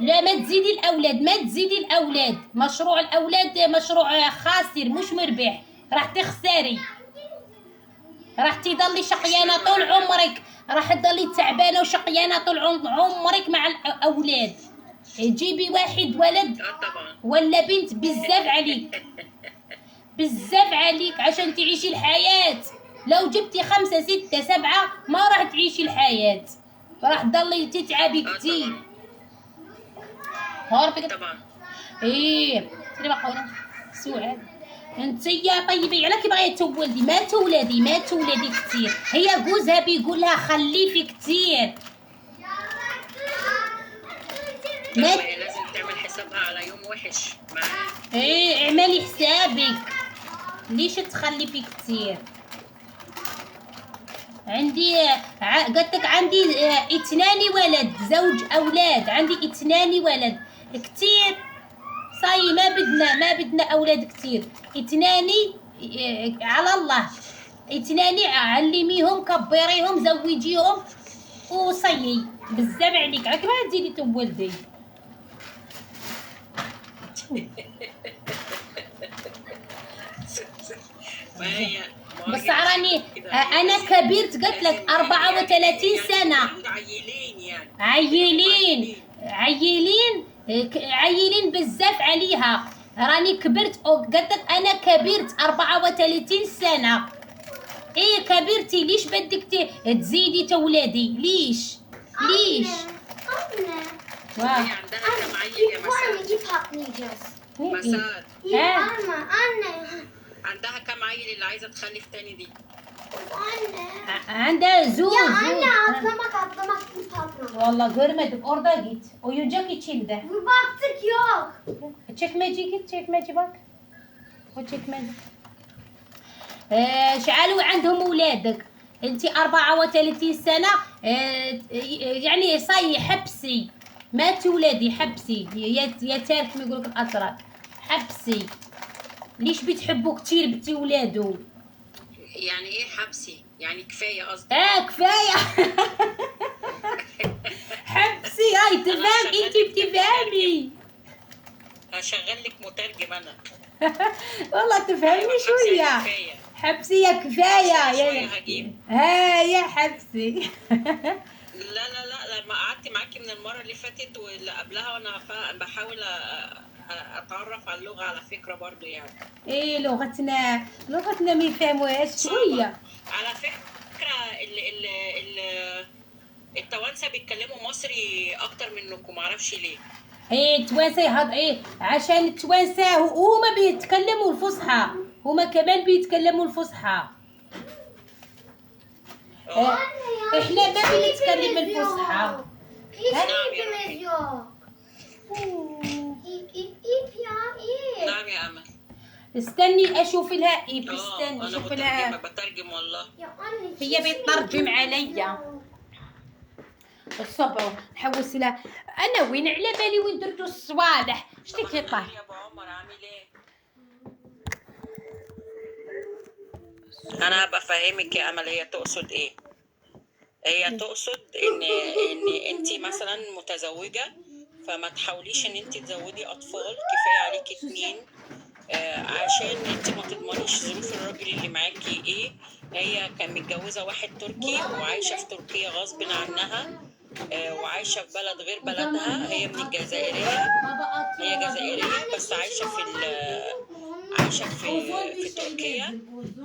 لا ما تزيدي الاولاد، مشروع الاولاد مشروع خاسر مش مربح، راح تخسري، راح تضلي شقيانه طول عمرك، راح تضلي تعبانه وشقيانه طول عمرك مع الاولاد. جيبي واحد ولد ولا بنت، بزاف عليك عشان تعيشي الحياه. لو جبتي 5 6 7 ما راح تعيشي الحياه، راح تضلي تتعبي كتير. طبعا. سليمة قولنا سؤال، انت يا طيبي عليك باغيه تولدي، ما تولدي كتير. هي جوزها بيقول لها خليفي كتير. لازم تعمل حسابها على يوم وحش معاه. اعملي حسابك، ليش تخلفي كتير؟ عندي قلت لك عندي 2 ولد، زوج اولاد، عندي 2 ولد كتير. صاي ما بدنا اولاد كتير. 2 على الله، 2 علميهم كبريهم زوجيهم وصيي. بزاف عليك، راك ما تزيدي تولدي. بس راني انا كبرت، قلت لك 34 سنه. عيلين بزاف عليها. راني كبرت، قلت لك انا كبرت 34 سنه. كبرتي، ليش بدك تزيدي تولدي؟ ليش؟ عندها كم عيل يا مسار؟ عندها كم عيل اللي عايزه تخلف تاني دي؟ عندها زوج. Ya anne atlamak patron. Vallahi görmedik, orada git. Oyuncak içinde. Bir baktık yok. Çekmece git, çekmece bak. O çekmece. شعلوا عندهم اولادك انت 34 سنه يعني صاي حبسي ما تولدي حبسي يا تارك ما يقولك الاتراك حبسي ليش بتحبوا كتير بتولادوا يعني ايه حبسي؟ يعني كفايه قصدي. كفايه حبسي هاي تفهم انت بتفهمي هشغل لك مترجم انا. والله تفهمني شويه حبسي يا كفايه شويه هجيب. يا حبسي لا لما قعدت معاكي من المره اللي فاتت واللي قبلها وانا بحاول اتعرف على اللغه على فكره برضو يعني. ايه لغتنا ما يفهموهاش شويه. على فكره التوانسه بيتكلموا مصري اكتر منكم، معرفش ليه. ايه التوانسه عشان التوانسه هما بيتكلموا الفصحى، هما كمان بيتكلموا الفصحى. احنا ما بنتكلم الفصحى. نعم يا امل. استني اشوف لها ايب. استني اشوف لها. انا بترجم والله. هي بتترجم عليا. الصبر نحوس لها. انا وين على بالي وين درتو الصوالح. شتي كيطيح يا ابو عمر عامل ايه؟ انا بفهمك يا امل هي تقصد ايه. هي تقصد ان انت مثلا متزوجه، فما تحاوليش ان انت تزودي اطفال، كفايه عليكي 2 عشان انت ما تضمنيش ظروف الراجل اللي معاكي ايه. هي كان متجوزه واحد تركي وعايشه في تركيا غصب عنها، وعايشه في بلد غير بلدها. هي من الجزائريه، هي جزائريه بس عايشه في تركيا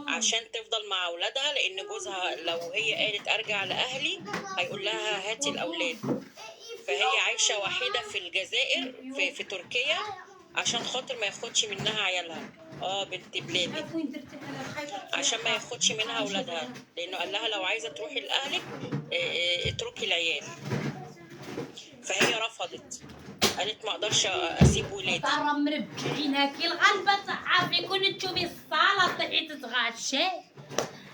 عشان تفضل مع اولادها، لان جوزها لو هي قالت ارجع لاهلي هيقول لها هاتي الاولاد. فهي عايشه وحيده في الجزائر في تركيا عشان خاطر ما ياخدش منها عيالها. بنت بلادي، عشان ما ياخدش منها اولادها، لانه قال لها لو عايزه تروحي لاهلك اتركي العيال. فهي رفضت، قالت ما اقدرش اسيب ولادي. ترى مربعين هاكي الغلبه صحافي كون تشوفي الصاله طيحي تتغشي.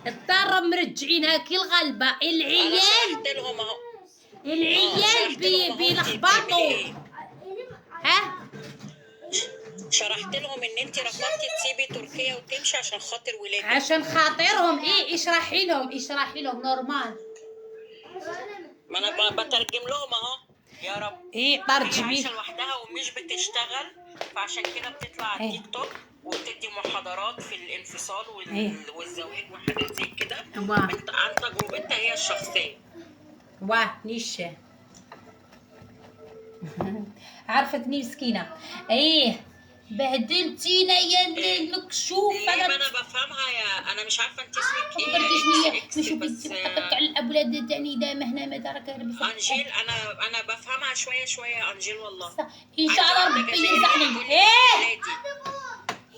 الدار مرجعين هاكي الغلبه. العيال شرحت لهم اهو. العيال بيلخبطوا. شرحت لهم ان انت رفضتي تسيبي تركيا وتمشي عشان خاطر ولادك. عشان خاطرهم. اشرحي لهم نورمال. ما انا بترجم لهم اهو. يا رب. ترجمي. عايشه لوحدها ومش بتشتغل، فعشان كده بتطلع على التيك توك وبتدي محاضرات في الانفصال والزواج وحاجات زي كده عن تجربتها هي الشخصيه. نيشه عرفتني مسكينه. بهدلتينا يا المكشوفه. انا بفهمها يا انا مش عارفه انت اسمك ايه. مش بتحطك على الاولاد تاني دائما هنا ما دارك. انجيل. انا بفهمها شويه انجيل والله. ان شاء الله ربي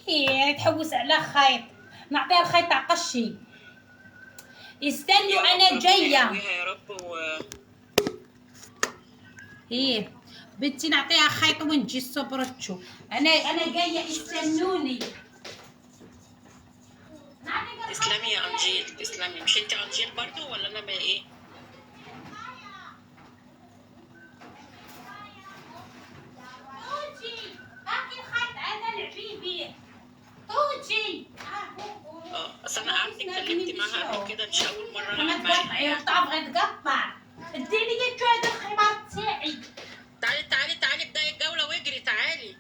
يسعدك. تحوس على خيط. نعطيها الخيط تاع قشي. استنوا انا جايه يا رب. بنتي نعطيها خيط ونجي صبرتشو. انا جايه استنوني. تسلمي يا انجيل تسلمي. مش انت انجيل برضو ولا انا ايه؟ توجي هاكي الخيط انا لعبي بيه. توجي اصل انا قعدت اتكلمت معاها قبل كده، مش اول مره ما العب معاها. تقطعي تبغي تقطع. اديني هذا الخمار تاعي. تعالي ابداي الجوله واجري. تعالي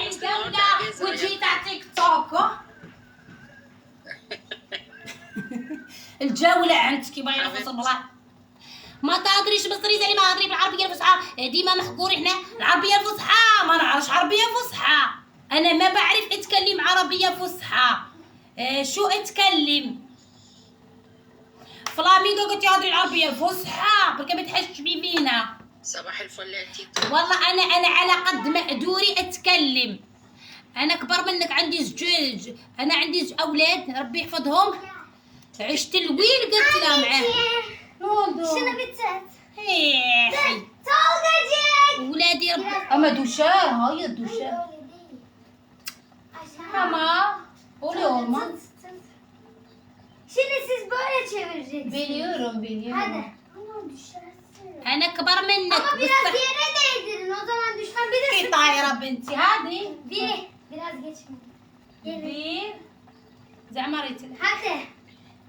الجوله وجي تاع تيك توك. الجوله عندك كيما يرفض الله. ما تهضريش مصري زي ما هضري بالعربيه الفصحى. ديما محقور احنا العربيه الفصحى. ما نعرفش عربيه فصحى. انا ما بعرف اتكلم عربيه فصحى. شو اتكلم فلامينغو. قلت هضري العربيه الفصحى برك ما تحشمي فينا. صباح الفل يا تيتو. والله انا على قد مقدوري اتكلم. انا كبر منك، عندي زوج. انا عندي اولاد ربي يحفظهم. عشت الويل قلت لها معاه نوضو شنو بتسات؟ هي Tolga Jack. ولادي اما دوشار هاي الدوشار ama oluyor olmaz. Şimdi siz böyle çevireceksiniz. Biliyorum. Hadi. Ama düşersin. انا اكبر منك Ama biraz yere değdirin. O zaman düşman bilirsin. طايرة بنتي هذه Biraz geçme. بير زعما Hadi.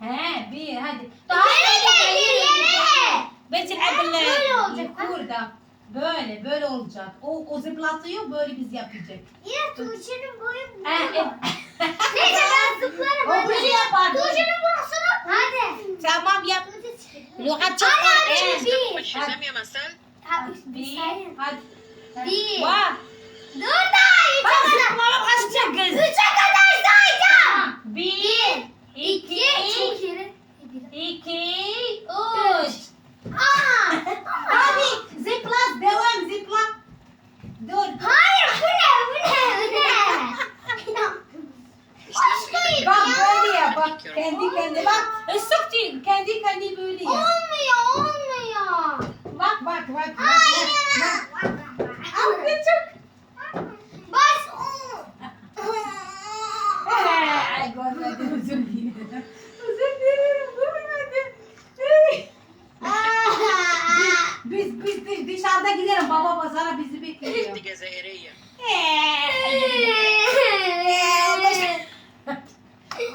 ها بير هذه Yere değdir yere. بنتي العب Böyle olacak, الكور ده böyle olacak. O zıplatıyor böyle biz yapacak. Yine Tuğçe'nin boyu bu. Ha, Neyse ben zıplarım. O böyle yapar. Tuğçe'nin burasını. Hadi. tamam yap. لغة الحزام يا مسال. Bir hadi. Bir. Vah. Dur daha üçe kadar. Baba kaçacak kız. Üçe kadar sayacağım. Bir, iki, Çok yere. iki, üç. Aa. Hadi zıpla devam zıpla. Dur. Hayır bu ne? Başkayım Bak ya. böyle yap bak kendi kendine bak. Soktu kendi böyle yap. Olmuyor. Bak. Hayır. Küçük. Bas. Ay görmedim özür dilerim. Özür dilerim görmedim. Biz dışarıda gidelim baba pazara bizi bekliyor. انت جزائريه.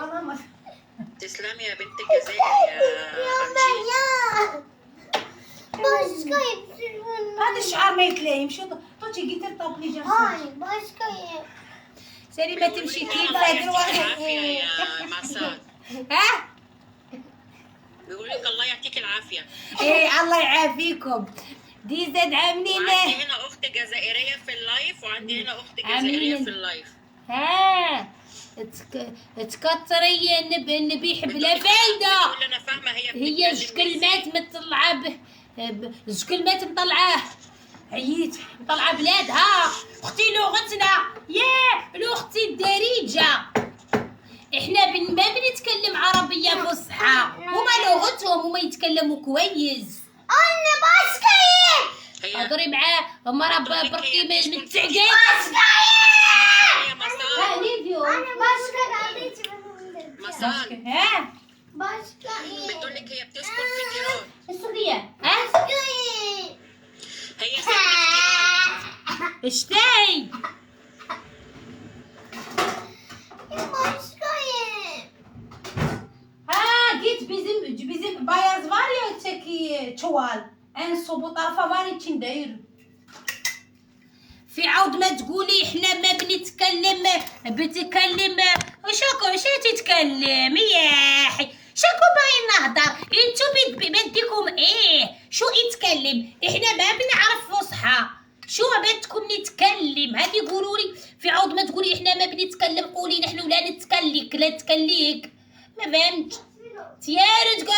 Alamaz. تسلمي يا بنت الجزائر يا انجي. Başkayım. Hadi şu arma ekleyeyim. Şu Tuğçe getir toplayacağım. Hayır başkayım. Seni Metin بيقولوا لك şekil الله Kadir يعطيك var. العافيه يا مسال. Ha? بيقولوا لك الله يعطيك العافيه. Allah يعافيكم. دي زاد وعندي عاملين هنا اخت جزائريه في اللايف وعندي هنا اخت عاملين. جزائريه في اللايف. ها تكتري النبي يحب لا فايدة. بتقول انا فاهمه هي هي بتتكلم كلمات مطلعة كلمات مطلعة عييت مطلعة بلادها اختي لغتنا الاختي الدارجة احنا ما بنتكلم عربية فصحى هما لغتهم هما يتكلموا كويس. Anne başkayım. هي اضري معاه هما راه بركي من التعقيد. هي مسال. ليفيو Anne başka geldiği için ben onu مسال ها Başkayım. بتقول لك هي بتسكن في تيران. السورية ها Başkayım. هي ساكنه في تيران. اشتاي Başkayım. Ha git bizim bayaz var ya öteki çuval en sobu tarafa var içinde yürü. في عود ما تقولي احنا ما بنتكلم بتكلم شو تتكلم يا اخي شكو باين نهضر انتو بدكم ايه شو يتكلم احنا ما بنعرف فصحى شو بدكم نتكلم هذه يقولوا لي في عود ما تقولي احنا ما بنتكلم قولي نحن لا نتكلك لا تكليك ما فهمت تيارت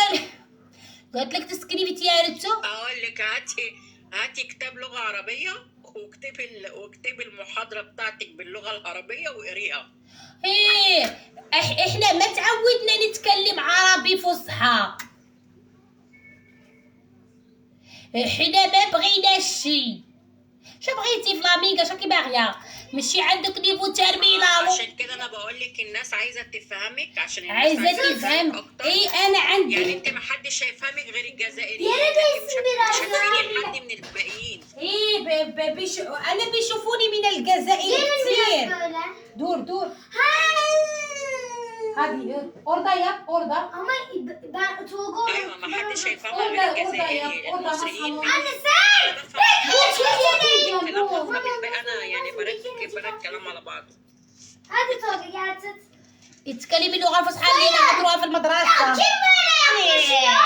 قالت لك تسكني في تيارته اقول لك هاتي كتاب لغه عربيه واكتبي المحاضره بتاعتك باللغه العربيه وقريها. ايه احنا ما تعودنا نتكلم عربي فصحى احنا ما بغيناش شي شو بغيتي فلامينغا شو كي باغيه ماشي عندك نيفو ترمينال عشان كده انا بقول لك الناس عايزه تفهمك عشان الناس عايزة تفهم اكتر. ايه انا عندي يعني انت ما حدش هيفهمك غير الجزائريين يا ريت لكن اسمي مش هتفهمي رزان. حد من الباقيين. ايه انا بيشوفوني من الجزائر كتير Böyle. دور hadi orada yap orada Ama ben Tolga ايوه ما حدش هيفهمها orada غير orada الجزائريين yap orada المصريين. masalon. Anne sen. كلام فاهمة بالباقي انا يعني بركب كلام على بعض. Hadi Tolga gel tut. اتكلمي اللغة الفصحى اللي نهضروها في المدرسة. Kim böyle yaklaşıyor?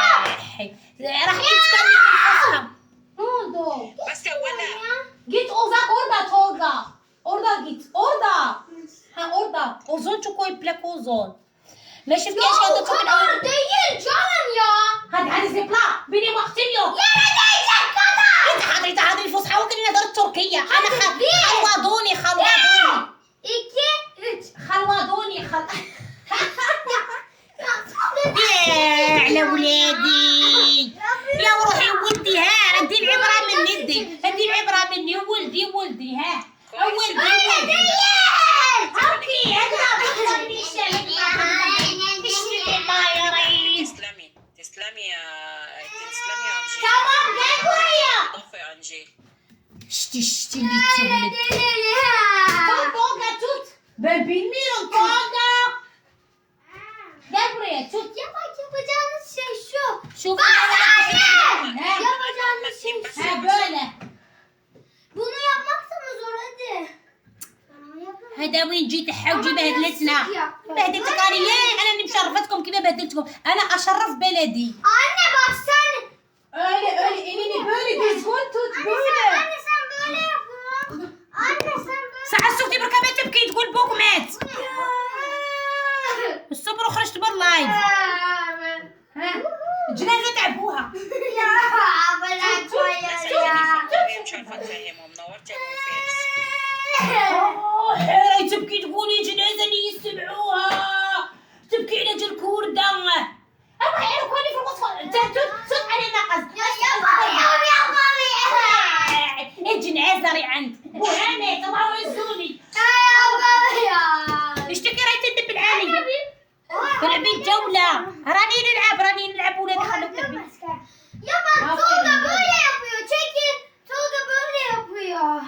راح تتكلم الفصحى. نوضو. بس ولا Git uzak orada Tolga. Orada git. Orada. Ha orada. Ozon çok koyup plak ozon. ما شفتيش Ya o هذا من kadar أول. değil canım ya. هذه زبلة. بيني وقتين يوم. Yere değecek kadar. انت حاضري الفصحى وكني نهضر التركية. أنا بيه. خلوضوني. 2, 3. خلوضوني. Ya Tolga. على ولادي يا روحي ولدي. ها هدي العبره من يدي، هدي العبره مني. ولدي ولدي ها ولدي ولدي. اوكي هذا بدي اشتغل يا ريس. تسلمي تسلمي يا انجي. تمام جاي طفي يا انجي. شتي اللي تولد طوطا توت بالميرو طوطا دبري توت. Yapacağınız şey şu. شوف Yapacağınız şey şu. böyle. Bunu yapmaksa mı zor hadi. هذا وين جيت حوجي بهدلتنا بهدلتك انا. ليه انا اللي مشرفتكم كيف بهدلتكم؟ انا اشرف بلدي. Anne bak sen. öyle elini böyle düzgün tut Anne sen böyle yapıyorsun. Anne sen böyle. ساعة سكتي بركة ما تبكي تقول بوك مات. الصبر وخرجت باللايف. ها الجنازة تعبوها. Ya bırak koyarım. مش عارفه تفهمهم. نورتي يا ابو فارس. حيرة تبكي تقولي جنازة اللي يسمعوها تبكي على جل كوردة. أبغى حيرة كوني في الوصفة صوت علي نقص. الجنازة ري عند وهاني طبعا ويزوني. اشتكي راي تندب العالي. تلعبي الجولة. راني نلعب ولاد خلوك تلعبي. Ya bak Tolga böyle yapıyor. Çekil. Tolga böyle yapıyor.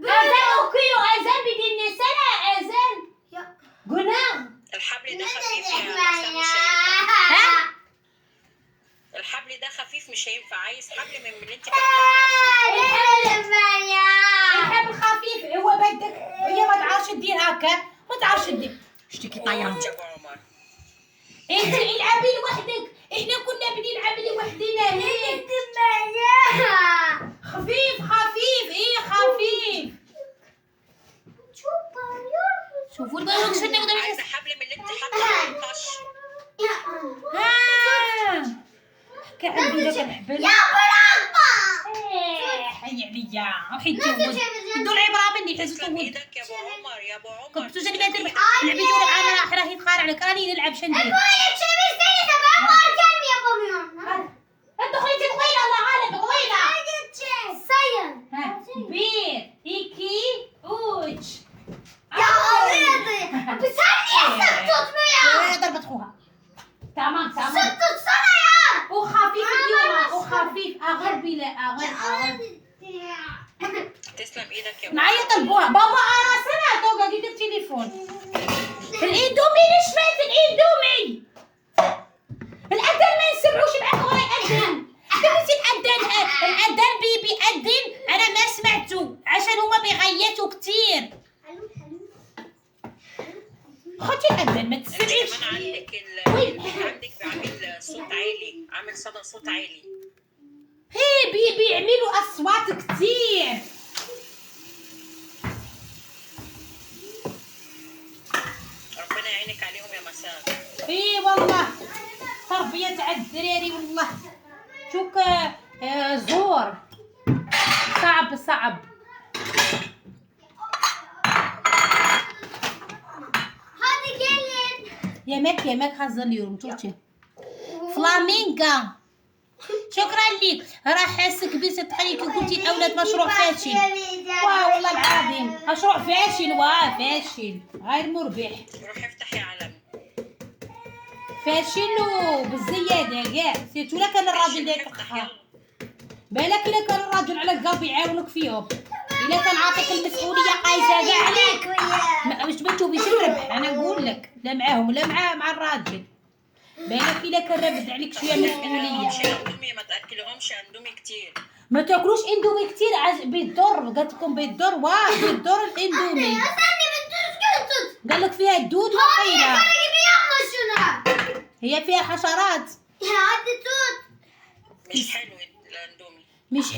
أذان أوكيو أذان بدي سنة أذان. قناع. الحبل ده خفيف يا مسام مش هينفع. ها؟ الحبل ده خفيف مش هينفع. عايز حبل من اللي انت الحبل خفيف هو بدك. هي ما تعرفش تدير هكا ما تعرفش تدير. اشتكي طايرة. يا ابو عمر. انت العبي لوحدك. احنا كنا بدي نلعب لوحدنا هيك. خفيف ايه خفيف. شوفوا البنات شو نقدر عايزه حبل من اللي انت حاطه في الطش. ها كعبي لك الحبل. Ya bırakma. حي عليا روحي تزوج. بدو العبره مني حسيت تسلم ولد. ايدك يا ابو عمر يا ابو عمر. كنت تجي بيت لعبي دور العالم راح يتخانق عليك. راني نلعب شندي. Böyle çevirsenize ben varken mi yapamıyorum? ادخلي طويله الله غالب طويله. Sayın. Bir, iki, üç. Ya oluyordu. Sen niye sık tutmuyorsun? ضربت اخوها. تمام Sık tutsana ya. وخفيف اليوم وخفيف اغربي لا اغر. تسلم ايدك يا ابو معايا طلبوها بابا. انا سنه توقع جديد التليفون. الاندومي نشفت الاندومي. الاذان ما يسمعوش معاك ولا اذان. تبغي الاذان بيأذن انا ما سمعته عشان هما بيغيتوا كتير. خدي الاذان ما تسمعيش. كمان عندك عندك عامل صوت عالي. عامل صدى صوت عالي. هي بيعملوا اصوات كتير. ربنا يعينك عليهم يا مسام. اي والله تربية تاع الدراري والله شوك زور صعب. Hadi gelin. يمك هذا اليوم شوفي فلامينغا. شكرا لك. راح حاسك بس تحري كي قلتي الاولاد مشروع فاشل. واه والله العظيم مشروع فاشل. فاشل غير مربح. روحي افتحي علم. فاشل وبالزياده كاع. سيرتو لا كان الراجل داك القهر. بالك الا كان الراجل على القلب يعاونك فيهم. الا كان عاطيك المسؤوليه قايسه كاع عليك. مش تبغي باش تربح. انا نقول لك لا معاهم لا مع الراجل. بالك الا كان رابد عليك شويه مسؤوليه. اندومي ما تاكلهمش اندومي كتير. ما تاكلوش اندومي كتير. بيضر قالت لكم بيضر. بيضر الاندومي. Sen de bir düzgün tut. قال لك فيها الدود Hayır وقيله. kara gibi yapma şunu. هي فيها حشرات. Ya hadi tut. مش حلو الاندومي. مش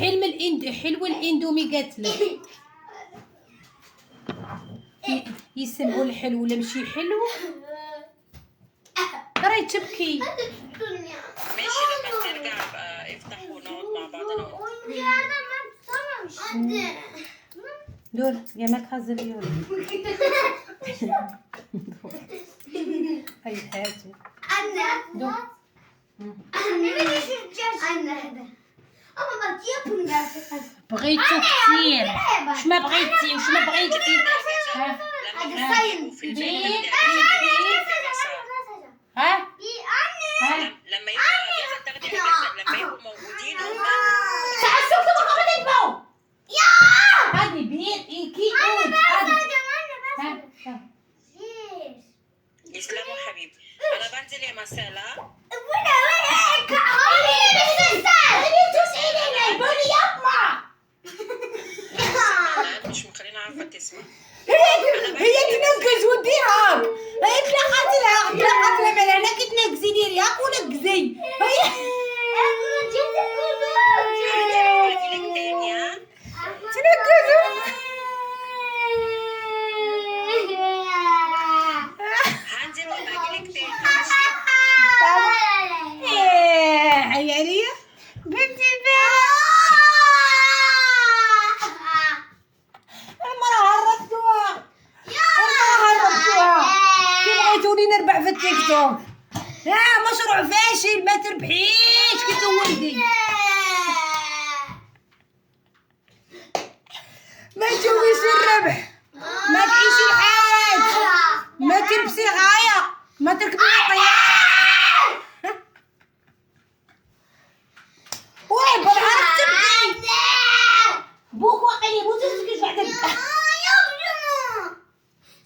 حلو الاندومي قالت لك. يسمعوا الحلو ولا ماشي حلو. راهي تبكي. Hadi tutun ya. ماشي لما ترجع بقى افتح ونقعد مع بعض انا وانت. Oyuncağından ben tutamamışım. Hadi. دور يمك هذا اليوم. اي حاجه. Anne. دور Anne beni düşüreceğiz. Anne. Ama bak yapın gerçekten. بغيتو كثير. واش ما بغيتي واش ما بغيتي. Hadi sayın. في الجنة ها Bir anne. لما يبقوا لازم تاخدي حاجات لما يبقوا موجودين هم. تعال شوف ما قبل Ya. هذه بيت إيكي Anne ben sayacağım anne ben sayacağım. Bir. يسلموا حبيبي. أنا بنزل يا مسالة. Bu ne be? Hayır misin sen? Beni tüseyleyin. Böyle yapma. مش مخليني عارفة تسمع. هي تنقز وديها هي تلقت لها ملعنة كتنقزي ديري هاك ونقزي هي أجيلك تاني ها. تنقزو هنزل وباجيلك تاني. عيالي بنتي المرة هربتوها كي بغيتوني نربح في التيك توك مشروع فاشل ما تربحيش كي تولدي ما تسويش الربح ما تعيشي الحياة ما تلبسي الغاية ما تركبي الطيارة وي بالعرض تبكي بوك واقعي مو تسكيش بعدك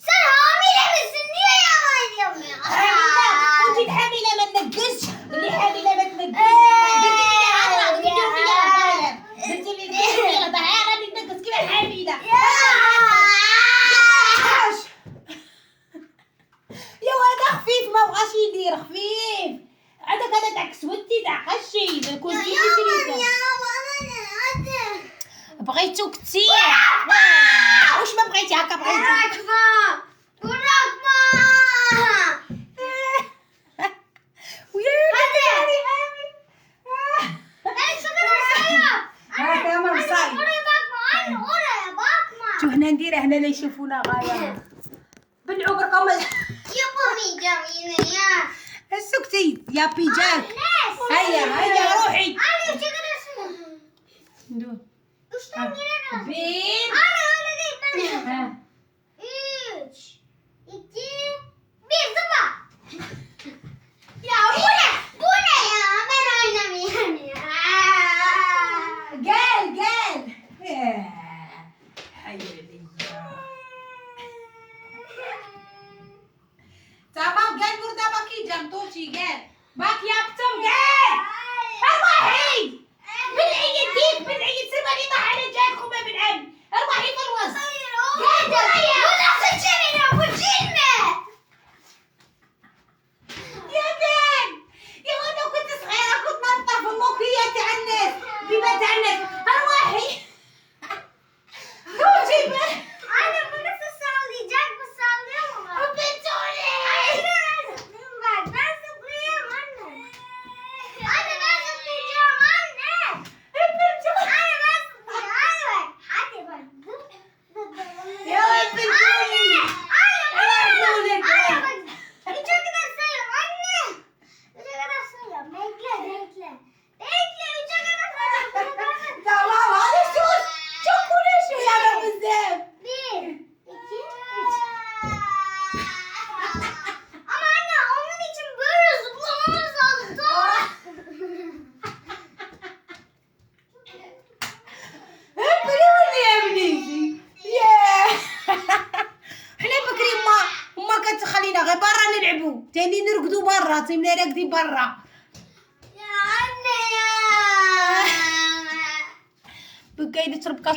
Sen hamile misin? Niye yalan yapıyorsun? وانتي حاملة ما تنقزش اللي حاملة ما تنقزش درتي لي راني ننقز كيما الحاملة يا ولد خفيف ما بغاش يدير خفيف عندك هذا تاع كسوتي تاع قشي كنتي شريته بغيتو كتير واش ما بغيتي هكا بغيتي Bırakma. Ben şu kadar sayıyorum. هذا ما Anne صاير oraya bakma. Anne oraya bakma. شو هنا ندير هنا لا يشوفونا غاية بالعمركم Yapamayacağım yine ya. السكتي يا بيجاك Anne. هيا روحي Anne üçe kadar sayıyorum. ندور Üçten geri lazım. بين Anne öyle değil. Ben ها 3, 2, 1 zıpla. Ya bu ne? Bu ne ya? Ben oynamıyorum ya. قال حيالي تمام قال بردا باكي جمتوشي قال باكي يابتم قال ارواحي بالعيد بالعيد سيبني طاح على جاكم ابن عم ارواحي في الوسط Bu nasıl çeviriyor? Bu cin mi? يا بن يا وانا كنت صغيرة كنت نطف الموكية تاع الناس بما تاع الناس ارواحي توجي Anne bu nasıl sallayacak? Bu sallıyor mu? بنتوني Bak ben zıplıyorum anne. Anne ben zıplayacağım anne. Anne ben zıplıyorum. Hadi bak. يا بنتوني Anne bak. Üçe kadar sayıyorum anne. Üçe kadar sayıyorum. Bekle. Bekle üçe kadar sayıyorum. تمام هذا شو كل شو يا بزاف 1, 2, 3. Ama anne onun için böyle zıplamamız lazım. Tamam. بلوني يا بنيتي ياه حنا بكري ما كتخلينا غير برا نلعبوا تاني نرقدوا برا تيمنا راقدين برا Ya anne ya. بقاي تشرب كاس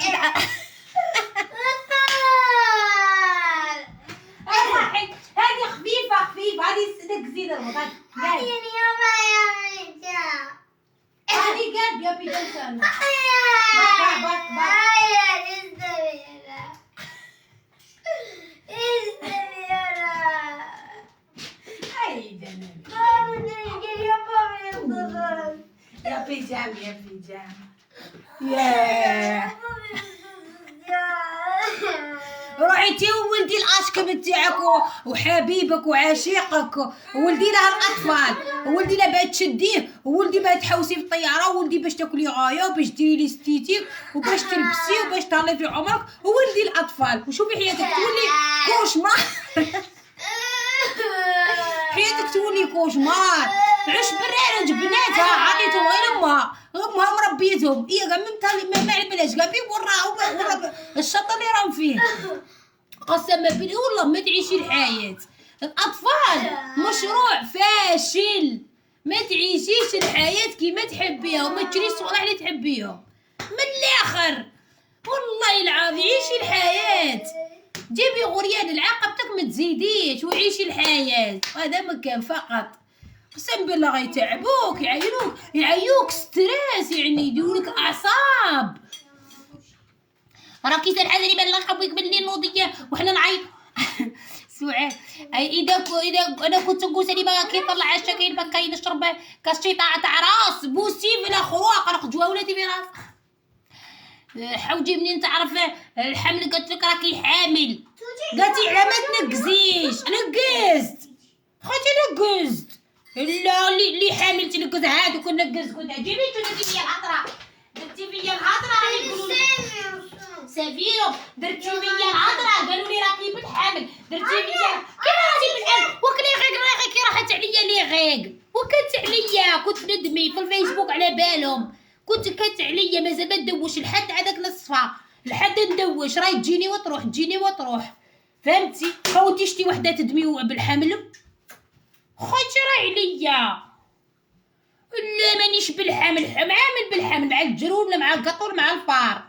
هذه خفيفة هذه نقزين المغاد Hayır yapamayacağım. هذه قلب يا بيجنسون Hayır. Bak. Hayır istemiyorum. İstemiyorum. هاي جنن Ben bunu ilgili yapamıyorsunuz. yapacağım ياه Yapamıyorsunuz ya. روح روحي انتي وولدي الاشكم تاعك وحبيبك وعشيقك، وولدي لها الاطفال، وولدي لا باش تشديه، وولدي باش تحوسي في الطياره، وولدي باش تاكلي غايه، وباش ديري لي ستيتيك، وباش تلبسي، وباش تهلاي في عمرك، وولدي الاطفال. وشوفي حياتك تولي كوشمار. حياتك تولي كوشمار. عش برارج بناتها عطيتهم غير امها مربيتهم، هي كاع ما على بلاش كاع بيه ورا الشط اللي راهم فيه. قسما بالله والله ما تعيشي الحياة. الأطفال مشروع فاشل، ما تعيشيش الحياة كيما تحبيها، وما تشريش الصوالح اللي تحبيهم. من الآخر والله العظيم عيشي الحياة، جيبي غريان لعاقبتك ما تزيديش، وعيشي الحياة، هذا مكان فقط. قسم بالله غيتعبوك، يعيوك ستريس، يعني يديرولك اعصاب. راكي تنحزني بان نلقبك باللي نوضيه وحنا نعيط. سعاد اذا انا كنت نقول سليمه كي طلع الشكاين ما كاين نشرب كاس شي تاع راس بوسي في الاخوه قرقجوا ولادي في راس. حوجي منين تعرف الحمل؟ قالت لك راكي حامل، قالتي على ما تنقزيش. نقزت خوتي، نقزت. لا اللي حامل تنقز هادوك ونقز. قلت جيبي درتي فيا الهضره، درتي فيا الهضره راني نقولوا سفيرو، درتي فيا الهضره قالوا لي راكي بالحامل، درتي فيا كيف راسي بالحامل. وكلي غيك كي راحت عليا لي غيك وكانت عليا، كنت ندمي في الفيسبوك على بالهم، كانت عليا مازال ما ندوش لحد هذاك الصفا، لحد ندوش راهي تجيني وتروح فهمتي. خوتي شتي وحده تدمي بالحمل خوتي راهي عليا. لا مانيش بالحمل، معامل بالحمل مع الجرون ولا مع القطور مع الفار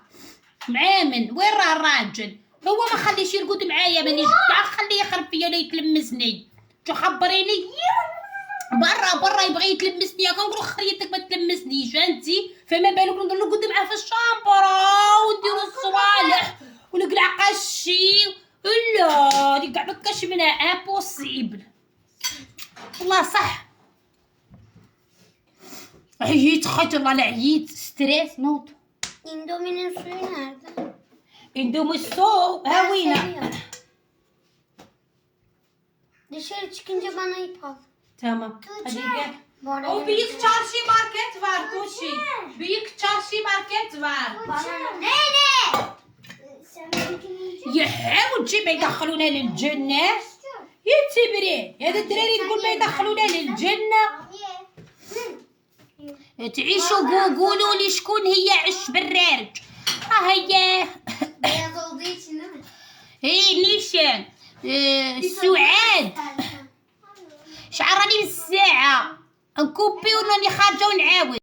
معامل. وين راه الراجل؟ هو ما خليش يرقد معايا، مانيش خليه يخرب فيا ولا يتلمسني. تخبريني برا يبغي يتلمسني، كنقول خريتك ما تلمسنيش فهمتي. فما بالك نضل معاه في الشامبرا ونديرو الصوالح ونقلع قشي. لا ديك كاع ما كاش منها امبوسيبل والله. صح عييت خيت والله لا عييت، ستريس نوض. اندومي نسوي هذا اندومي السو هاوينا dışarı çıkınca bana ip al. تمام. هذيك Bu arada او büyük çarşı market var Toşi. Büyük çarşı market var. يحاول شي ما يدخلونا للجنة يا تبري. هذا الدراري تقول ما يدخلونا للجنة. تعيشوا قولوا لي شكون هي عش برارج. هي beyaz olduğu için değil mi? هي نيشان سعاد. شعراني بالساعة نكوبي ونوني خارجة ونعاود.